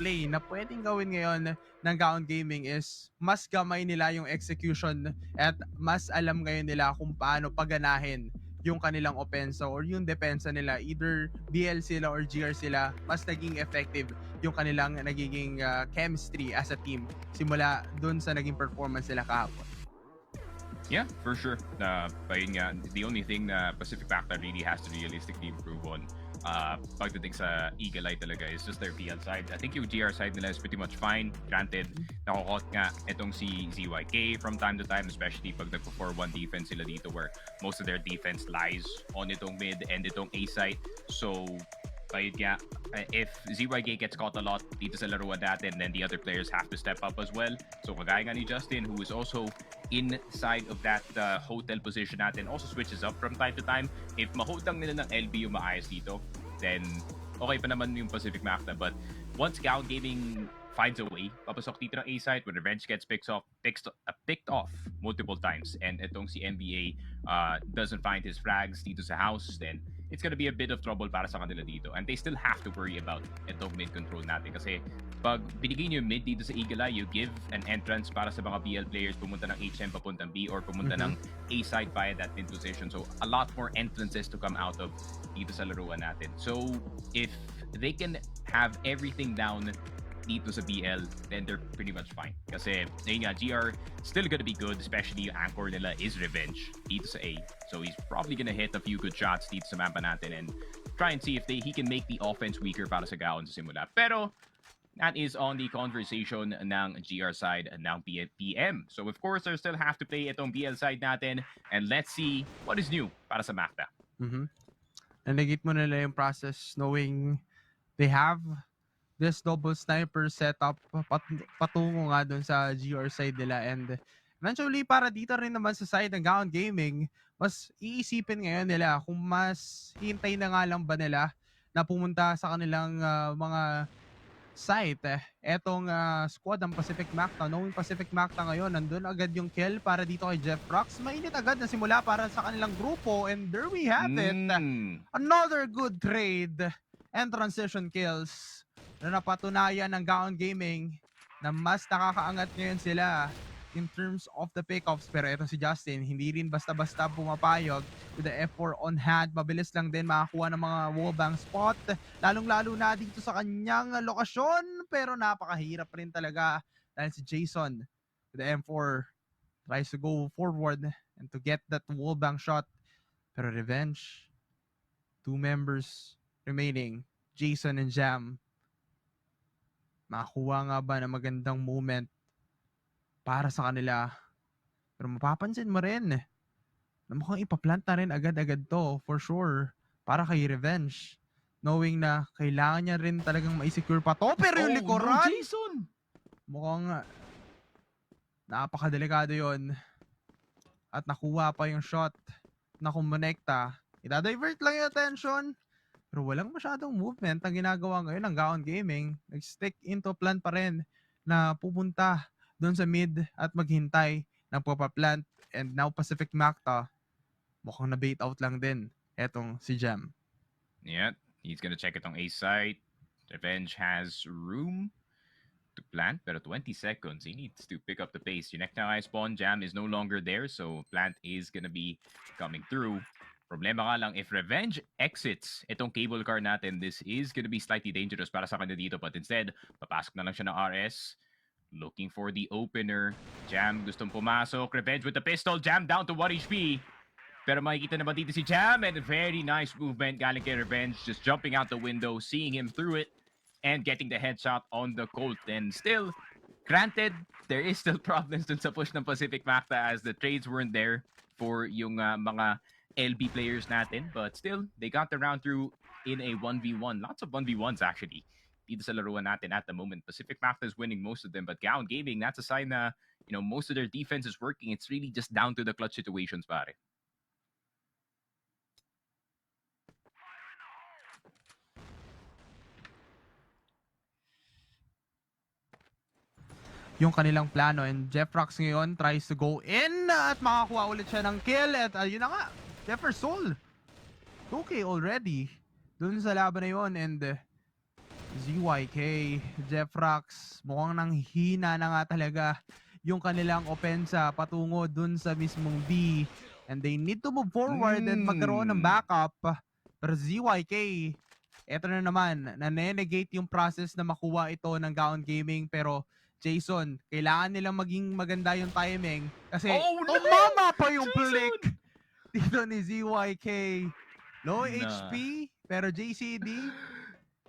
play na pwedeng gawin ngayon ng GAON Gaming is mas gamay nila yung execution at mas alam ngayon nila kung paano paganahin yung kanilang opensa or yung depensa nila, either BL sila or GR sila, mas naging effective yung kanilang nagiging chemistry as a team simula dun sa naging performance nila kahapon. Yeah, for sure. The only thing na Pacific Macta really has to realistically improve on pagdating sa Eagle Eye talaga is just their PL side. I think yung GR side nila is pretty much fine. Granted, nakukot nga itong si ZYK from time to time, especially pag nagpo-4-1 defense sila dito where most of their defense lies on itong mid and itong A side. So, kahit nga, if ZYK gets caught a lot dito sa laruan natin, then the other players have to step up as well. So kagaya nga ni Justin, who is also inside of that hotel position natin, also switches up from time to time. If mahutang nila ng LB yung maayos dito, then okay pa naman yung Pacific Macta. But once GAON Gaming finds a way, papasok dito ng A side, when Revenge gets picked off multiple times, and itong si NBA doesn't find his frags dito sa house, then it's gonna be a bit of trouble para sa kanila dito. And they still have to worry about itong mid control natin. Kasi pag binigay nyo yung mid dito sa Eagle Eye, you give an entrance para sa mga BL players pumunta ng HM papuntang B or pumunta ng A side via that mid position. So a lot more entrances to come out of dito sa laruan natin. So if they can have everything down dito sa BL, then they're pretty much fine. Kasi, ayun nga, GR still gonna be good, especially yung anchor nila is Revenge dito sa A. So he's probably gonna hit a few good shots dito sa mapa natin and try and see if he can make the offense weaker para sa GAON sa simula. Pero, that is on the conversation ng GR side ng PM. So of course, they still have to play itong BL side natin, and let's see what is new para sa Macta. Nanagit mo nila yung process knowing they have this double sniper setup patungo nga dun sa GR side nila. And eventually, para dito rin naman sa side ng GAON Gaming, mas iisipin ngayon nila kung mas hintay na nga lang ba nila na pumunta sa kanilang mga site. Etong squad ng Pacific Macta, knowing Pacific Macta ngayon, nandun agad yung kill para dito kay Jeff Rocks. Mainit agad na simula para sa kanilang grupo, and there we have it. Another good trade and transition kills na napatunayan ng GAON Gaming na mas nakakaangat ngayon sila in terms of the pickoffs. Pero ito si Justin, hindi rin basta-basta pumapayag with the F4 on hand. Mabilis lang din makakuha ng mga wallbang spot, lalong-lalo na dito sa kanyang lokasyon. Pero napakahirap rin talaga dahil si Jason with the M4 tries to go forward and to get that wallbang shot. Pero Revenge, 2 members remaining, Jason and Jam, makakuha nga ba ng magandang moment para sa kanila? Pero mapapansin mo rin na mukhang ipaplant na rin agad-agad to for sure para kay Revenge, knowing na kailangan niya rin talagang ma-secure pa to. Pero yung likuran, Jason! mukhang napakadelikado yon. At nakuha pa yung shot na kumonekta. Ida-divert lang yung attention, pero walang masyadong movement ang ginagawa ngayon ng GAON Gaming. Nag-stick into plan pa rin na pupunta doon sa mid at maghintay ng pagpa-plant. And now Pacific Macta, mukhang na-bait out lang din etong si Jam. Yeah, he's gonna check it on A side. Revenge has room to plant, pero 20 seconds. He needs to pick up the pace. Your next eye spawn, Jam is no longer there, so plant is gonna be coming through. Problema nga lang, if Revenge exits itong cable car natin, this is gonna be slightly dangerous para sa kanya dito. But instead, papasok na lang siya ng RS. Looking for the opener. Jam gustong pumasok. Revenge with the pistol. Jam down to 1 HP. Pero makikita na ba dito si Jam? And a very nice movement galing kay Revenge. Just jumping out the window, seeing him through it, and getting the headshot on the Colt. And still, granted, there is still problems dun sa push ng Pacific Macta as the trades weren't there for yung mga LB players natin. But still, they got the round through in a 1v1. Lots of 1v1s actually dito sa laruan natin at the moment. Pacific Macta is winning most of them, but GAON Gaming, that's a sign na, most of their defense is working. It's really just down to the clutch situations, pare. Yung kanilang plano, and Jeffrox ngayon tries to go in at makakuha ulit siya ng kill, at ayun na nga, Jefferson 2K already dun sa laban na yun. And ZYK, Jeffrox, mukhang nanghina na nga talaga yung kanilang opensa patungo dun sa mismong B, and they need to move forward and magkaroon ng backup. Pero ZYK, eto na naman, na-negate yung process na makuha ito ng GAON Gaming. Pero Jason, kailangan nilang maging maganda yung timing kasi tumama pa yung flick dito ni ZYK. Low HP, pero JCD,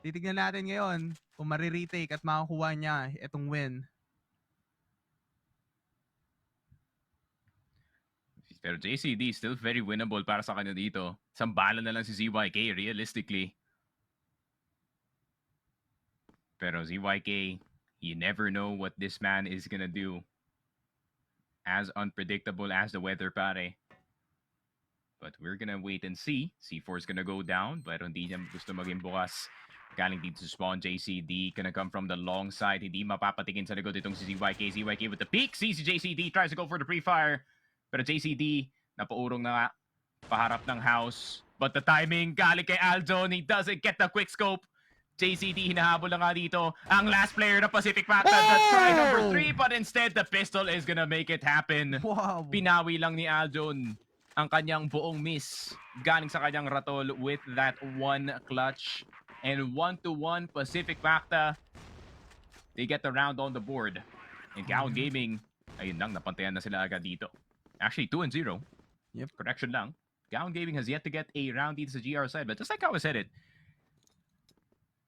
titignan natin ngayon kung retake at makakuha niya itong win. Pero JCD still very winnable para sa kanya dito. Isang bala na lang si ZYK realistically. Pero ZYK, you never know what this man is gonna do. As unpredictable as the weather, pare. But we're gonna wait and see. C4 is gonna go down, pero hindi niya gusto maging bukas. Galing dito sa spawn, JCD gonna come from the long side. Hindi mapapatingin sa likod itong si ZYK. ZYK with the peek. Sees si JCD, tries to go for the pre-fire. Pero JCD, napaurong na nga, paharap ng house. But the timing, galing kay Aljon, he doesn't get the quick scope. JCD, hinahabol na nga dito ang last player na Pacific Macta. That's try number 3, but instead, the pistol is gonna make it happen. Wow. Pinawi lang ni Aljon ang kanyang buong miss galing sa kanyang ratol with that one clutch. And 1-1 Pacific Macta. They get the round on the board. And GAON Gaming, ayun lang, napantayan na sila agad dito. Actually, 2-0. Yep. Correction lang. GAON Gaming has yet to get a round dito sa GR side. But just like how I said it,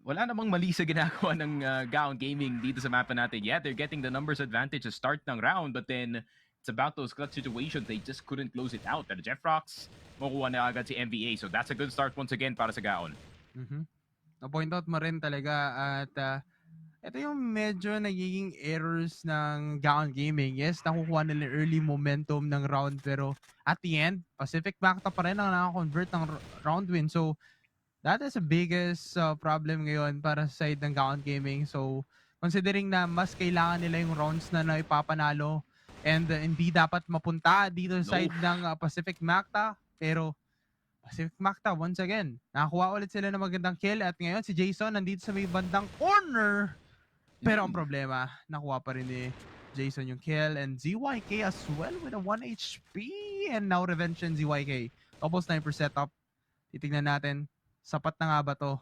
wala namang mali sa ginagawa ng GAON Gaming dito sa mapa natin. Yeah, they're getting the numbers advantage to start ng round, but then it's about those clutch situations. They just couldn't close it out. Pero Jeffrox, makuha na agad si MVA. So that's a good start once again para sa GAON. Na-point out mo rin talaga at ito yung medyo nagiging errors ng GAON Gaming. Yes, nakukuha nila early momentum ng round, pero at the end, Pacific Macta pa rin ang nakakonvert ng round win. So, that is the biggest problem ngayon para sa side ng GAON Gaming. So, considering na mas kailangan nila yung rounds na ipapanalo and hindi dapat mapunta dito sa side ng Pacific Macta, pero Pacific Macta, once again, nakakuha ulit sila ng magandang kill, at ngayon si Jason nandito sa may bandang corner. Pero ang problema, nakuha pa rin ni Jason yung kill, and ZYK as well with a 1 HP, and now revenge and ZYK. Double sniper setup. Titignan natin, sapat na nga ba to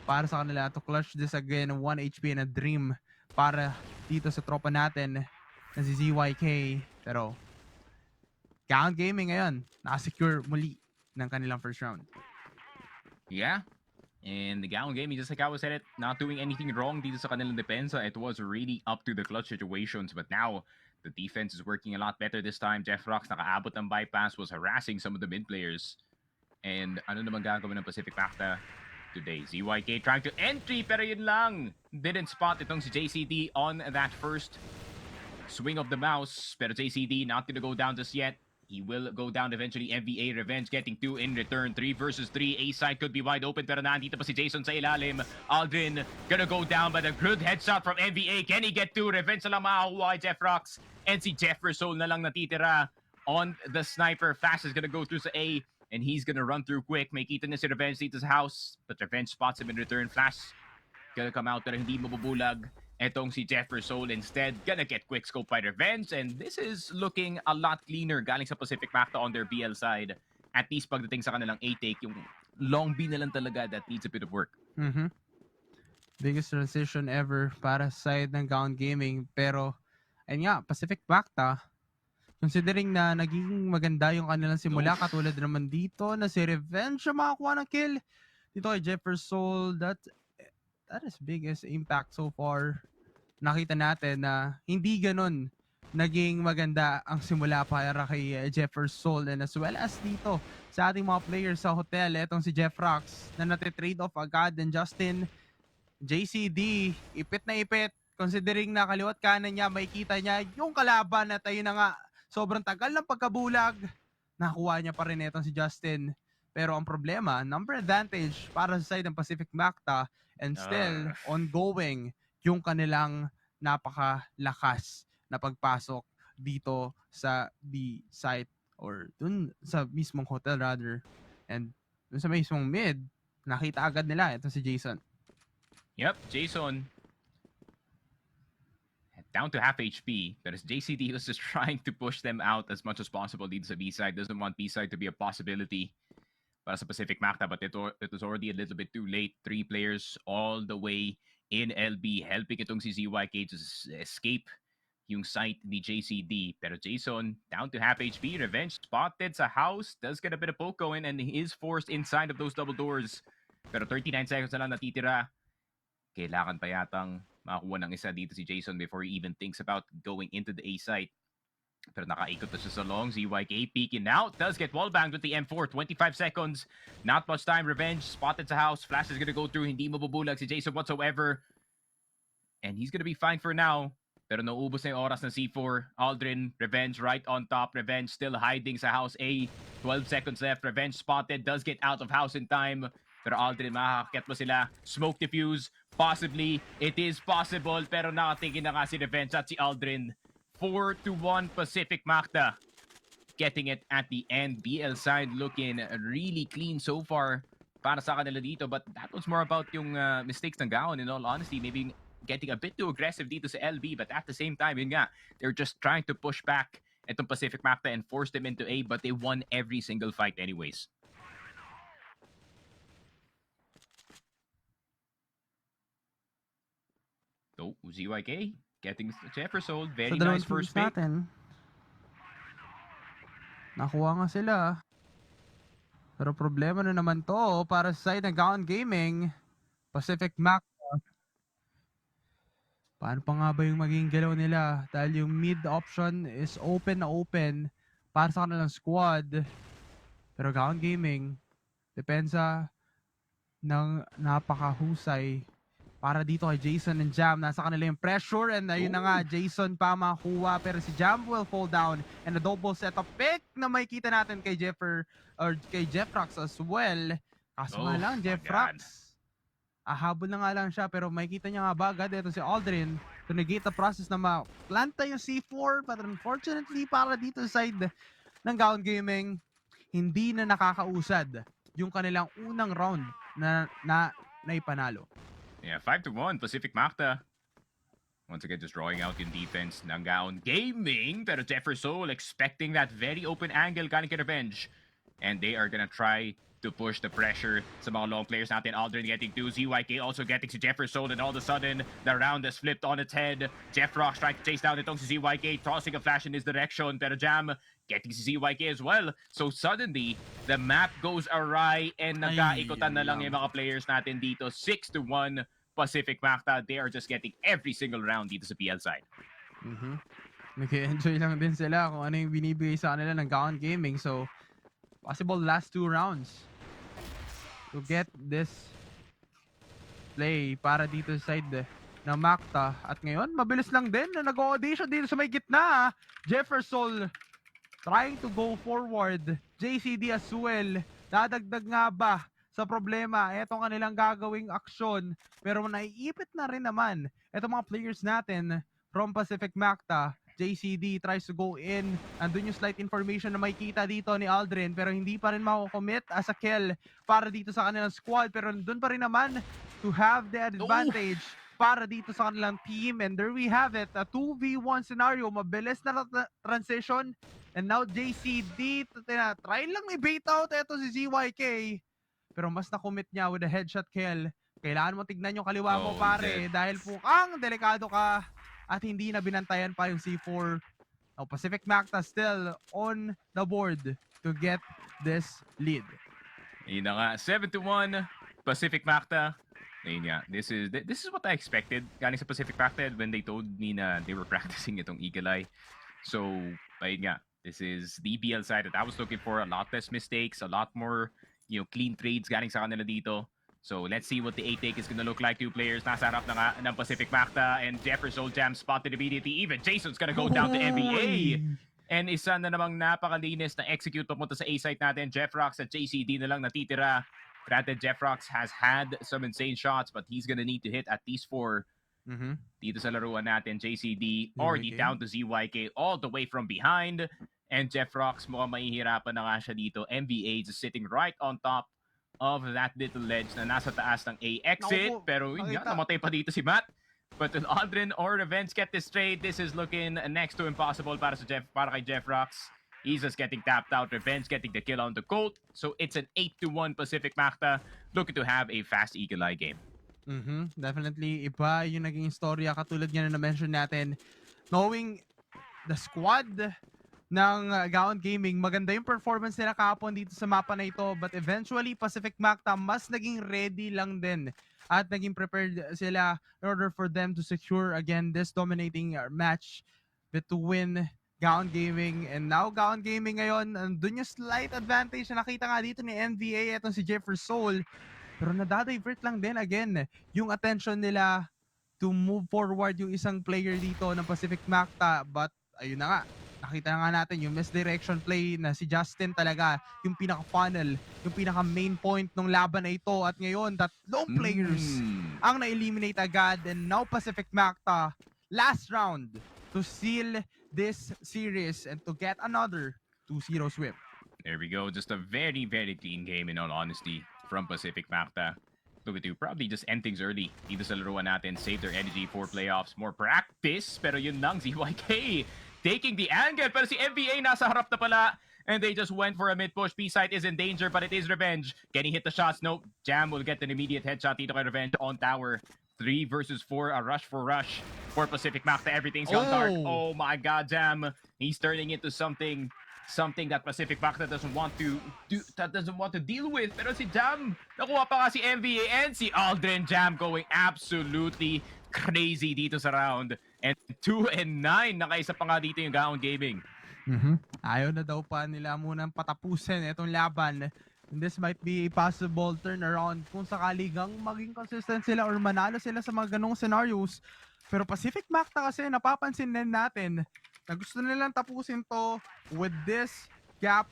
para sa kanila to clutch this again, 1 HP and a dream para dito sa tropa natin na si ZYK. Pero GAON Gaming ngayon, nakasecure muli ng kanilang first round. Yeah. And the GAON Gaming, just like I was said it, not doing anything wrong dito sa kanilang depensa. It was really up to the clutch situations. But now, the defense is working a lot better this time. Jeffrox, nakaabot ng bypass, was harassing some of the mid players. And ano naman gagawin ng Pacific Macta today? ZYK trying to entry, pero yun lang. Didn't spot itong si JCD on that first swing of the mouse. Pero JCD not gonna go down just yet. He will go down eventually. MVA revenge getting 2 in return. 3 versus 3. A side could be wide open, pero nandito pa si Jason sa ilalim. Aldrin gonna go down, but a good headshot from MVA. Can he get 2? Revenge na lang makakuha kay Jeffrox. And si Jefferson na lang natitira on the sniper. Fast is gonna go through sa A, and he's gonna run through quick. May kita na si Revenge dito sa house, but Revenge spots him in return. Flash gonna come out, pero hindi mabubulag. Etong si Jefferson instead gonna get quick scope by Revenge, and this is looking a lot cleaner galing sa Pacific Macta on their BL side. At least pagdating sa kanilang A-take, yung long B na lang talaga that needs a bit of work. Biggest transition ever para sa side ng GAON Gaming. Pero, ayun nga, Pacific Macta, considering na naging maganda yung kanilang simula, katulad naman dito na si Revenge ang makakuha ng kill dito kay Jefferson. That is biggest impact so far. Nakita natin na hindi ganun naging maganda ang simula para kay Jefferson, and as well as dito sa ating mga players sa hotel. Etong si Jeffrox na nati-trade off agad, and Justin JCD, ipit na ipit. Considering na kaliwat kanan niya, makikita niya yung kalaban at ayun na nga, sobrang tagal ng pagkabulag. Nakuha niya pa rin itong si Justin. Pero ang problema, number advantage para sa side ng Pacific Macta and still ongoing yung kanilang napakalakas na pagpasok dito sa B site or dun sa mismong hotel rather. And dun sa mismong mid, nakita agad nila ito si Jason. Yep, Jason down to half HP, but as JCD was just trying to push them out as much as possible dito sa B-side, doesn't want B-side to be a possibility para sa Pacific Macta, but it was already a little bit too late. 3 players all the way in LB, helping itong si ZYK to escape yung site ni JCD. Pero Jason, down to half HP, Revenge spotted sa house, does get a bit of poke going, and he is forced inside of those double doors. Pero 39 seconds na lang natitira. Kailangan pa yatang makakuha ng isa dito si Jason before he even thinks about going into the A site. Pero nakaikot na siya sa long. ZYK peeking out. Does get wallbanged with the M4. 25 seconds. Not much time. Revenge spotted sa house. Flash is gonna go through. Hindi mabubulag si Jason whatsoever. And he's gonna be fine for now. Pero naubos na yung oras ng C4. Aldrin, Revenge right on top. Revenge still hiding sa house A. 12 seconds left. Revenge spotted. Does get out of house in time. Pero Aldrin, makakakyat mo sila. Smoke diffuse. Possibly. It is possible. Pero nakatingin na nga si Revenge at si Aldrin. 4-1 Pacific Macta. Getting it at the end. BL side looking really clean so far para sa kanila dito. But that was more about yung mistakes ng GAON, in all honesty. Maybe getting a bit too aggressive dito sa LB. But at the same time, yun nga, they're just trying to push back itong Pacific Macta and force them into A. But they won every single fight anyways. So, ZYK getting Jefferson. Very nice first pick. Nakuha nga sila. Pero problema na naman to para sa side ng GAON Gaming. Pacific Macta. Paano pa nga ba yung maging galaw nila? Dahil yung mid option is open na open para sa kanilang squad. Pero GAON Gaming, depensa ng napakahusay para dito kay Jason and Jam. Nasa kanila yung pressure and ayun na nga, Jason pa makuha pero si Jam will fall down and a double setup pick na makikita natin kay kay Jeffrox as well. Kaso nga lang, Jeffrox, habol na nga lang siya pero makikita niya nga ba agad ito si Aldrin to negate the process na ma-planta yung C4 but unfortunately para dito sa side ng GAON Gaming, hindi na nakakausad yung kanilang unang round na ipanalo. Yeah, 5-1 Pacific Macta. Once again, just drawing out in defense ng GAON Gaming. Pero Jefferson expecting that very open angle galing kay Revenge. And they are gonna try to push the pressure sa mga long players natin. Aldrin getting 2, ZYK also getting si Jefferson, and all of a sudden, the round has flipped on its head. Jeffrox trying to chase down itong si ZYK, tossing a flash in his direction, pero Jam getting si ZYK as well. So suddenly, the map goes awry and nagkaikutan na lang yung mga players natin dito. 6-1 Pacific Macta. They are just getting every single round dito sa PL side. Nag-enjoy lang din sila kung ano yung binibigay sa kanila ng GAON Gaming. So, possible last 2 rounds to get this play para dito sa side ng Macta. At ngayon, mabilis lang din na nag-audition dito sa may gitna. Jefferson trying to go forward. JCD as well. Dadagdag nga ba sa problema etong kanilang gagawing aksyon? Pero naiipit na rin naman etong mga players natin from Pacific Macta. JCD tries to go in. Andun yung slight information na makikita dito ni Aldrin pero hindi pa rin mako-commit as a kill para dito sa kanilang squad. Pero andun pa rin naman to have the advantage para dito sa kanilang team. And there we have it. A 2v1 scenario. Mabilis na transition. And now JCD, try lang i-bait out ito si ZYK. Pero mas na-commit niya with a headshot kill. Kailangan mo tignan yung kaliwa mo pare. Dahil pukang delikado ka. At hindi na binantayan pa yung C4. Now, Pacific Macta still on the board to get this lead. Yun na nga, 7-1 Pacific Macta. Ayun nga, this is what I expected galing sa Pacific Macta when they told me na they were practicing itong Eagle Eye. So, ayun nga, this is the EBL side that I was looking for. A lot less mistakes, a lot more, clean trades galing sa kanila dito. So let's see what the A take is gonna look like. Two players nasa harap na nga ng Pacific Macta, and Jefferson Jam spotted immediately. Even Jason's gonna go down to NBA. And isa na namang napakalinis na execute papunta sa A-site natin. Jeffrox at JCD na lang natitira. Granted, Jeffrox has had some insane shots, but he's gonna need to hit at least 4 dito sa laruan natin. JCD already down to ZYK all the way from behind. And Jeffrox mukhang mahihirapan na nga siya dito. MVA just sitting right on top of that little ledge na nasa taas ng A exit. Naku po, Pero yun nga, namatay pa dito si Matt. But with Aldrin or Revenge get this trade, this is looking next to impossible para kay Jeffrox. He's just getting tapped out. Revenge getting the kill on the Colt. So it's an 8-1 Pacific Macta looking to have a fast Eagle Eye game. Definitely iba yung naging istorya katulad nga na mention natin. Knowing the squad ng GAON Gaming, maganda yung performance nila kahapon dito sa mapa na ito, but eventually Pacific Macta mas naging ready lang din at naging prepared sila in order for them to secure again this dominating match between GAON Gaming and now GAON Gaming ngayon. Andun yung slight advantage na nakita nga dito ni NVA, etong si Jefferson, pero nadadivert lang din again yung attention nila to move forward yung isang player dito ng Pacific Macta. But ayun na nga, nakita na nga natin yung misdirection play na si Justin talaga yung pinaka-funnel, yung pinaka-main point ng laban na ito. At ngayon, tatlong players ang na-eliminate agad. And now Pacific Macta, last round to seal this series and to get another 2-0 sweep. There we go. Just a very, very clean game in all honesty from Pacific Macta. Look at you, probably just end things early. Dito sa laruan natin, save their energy for playoffs. More practice, pero yun lang, ZYK taking the angle. Pero si MVA nasa harap na pala. And they just went for a mid-push. B-side is in danger, but it is Revenge. Can he hit the shots? Nope. Jam will get an immediate headshot dito kay Revenge on tower. 3 versus 4, a rush for Pacific Macta. Everything's gone dark. Oh my God, Jam. He's turning into something that Pacific Macta doesn't want to deal with. Pero si Jam, nakuha pa nga si MVA and si Aldrin. Jam going absolutely crazy dito sa round. And 2-9, nakaisa pa nga dito yung GAON Gaming. Ayaw na daw pa nila munang patapusin itong laban. And this might be a possible turnaround kung sakali gang maging consistent sila or manalo sila sa mga ganong scenarios. Pero Pacific Macta kasi napapansin din natin na gusto nilang tapusin to with this gap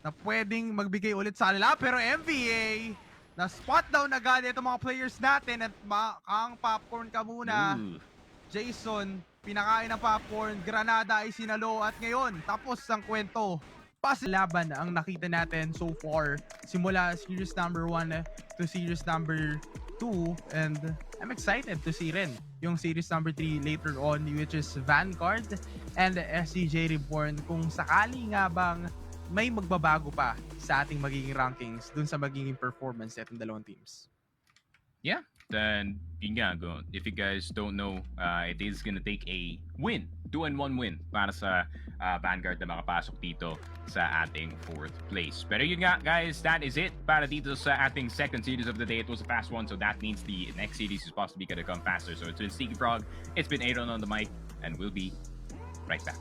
na pwedeng magbigay ulit sa kanila. Pero MVA, na spot down agad itong mga players natin at makang popcorn ka muna. Jason, pinakain ng popcorn, Granada ay sinalo at ngayon, tapos ang kwento. Laban ang nakita natin so far simula series number 1 to series number 2, and I'm excited to see rin yung series number 3 later on, which is Vanguard and SCJ Reborn, kung sakali nga bang may magbabago pa sa ating magiging rankings dun sa magiging performance ng dalawang teams. Yeah, then yun nga, if you guys don't know, it is gonna take a win, 2-1 win para sa Vanguard na makapasok dito sa ating 4th place. Pero yun nga guys, that is it para dito sa ating second series of the day. It was a fast one, so that means the next series is possibly gonna come faster. So it's been Sticky Frog, it's been Aaron on the mic, and we'll be right back.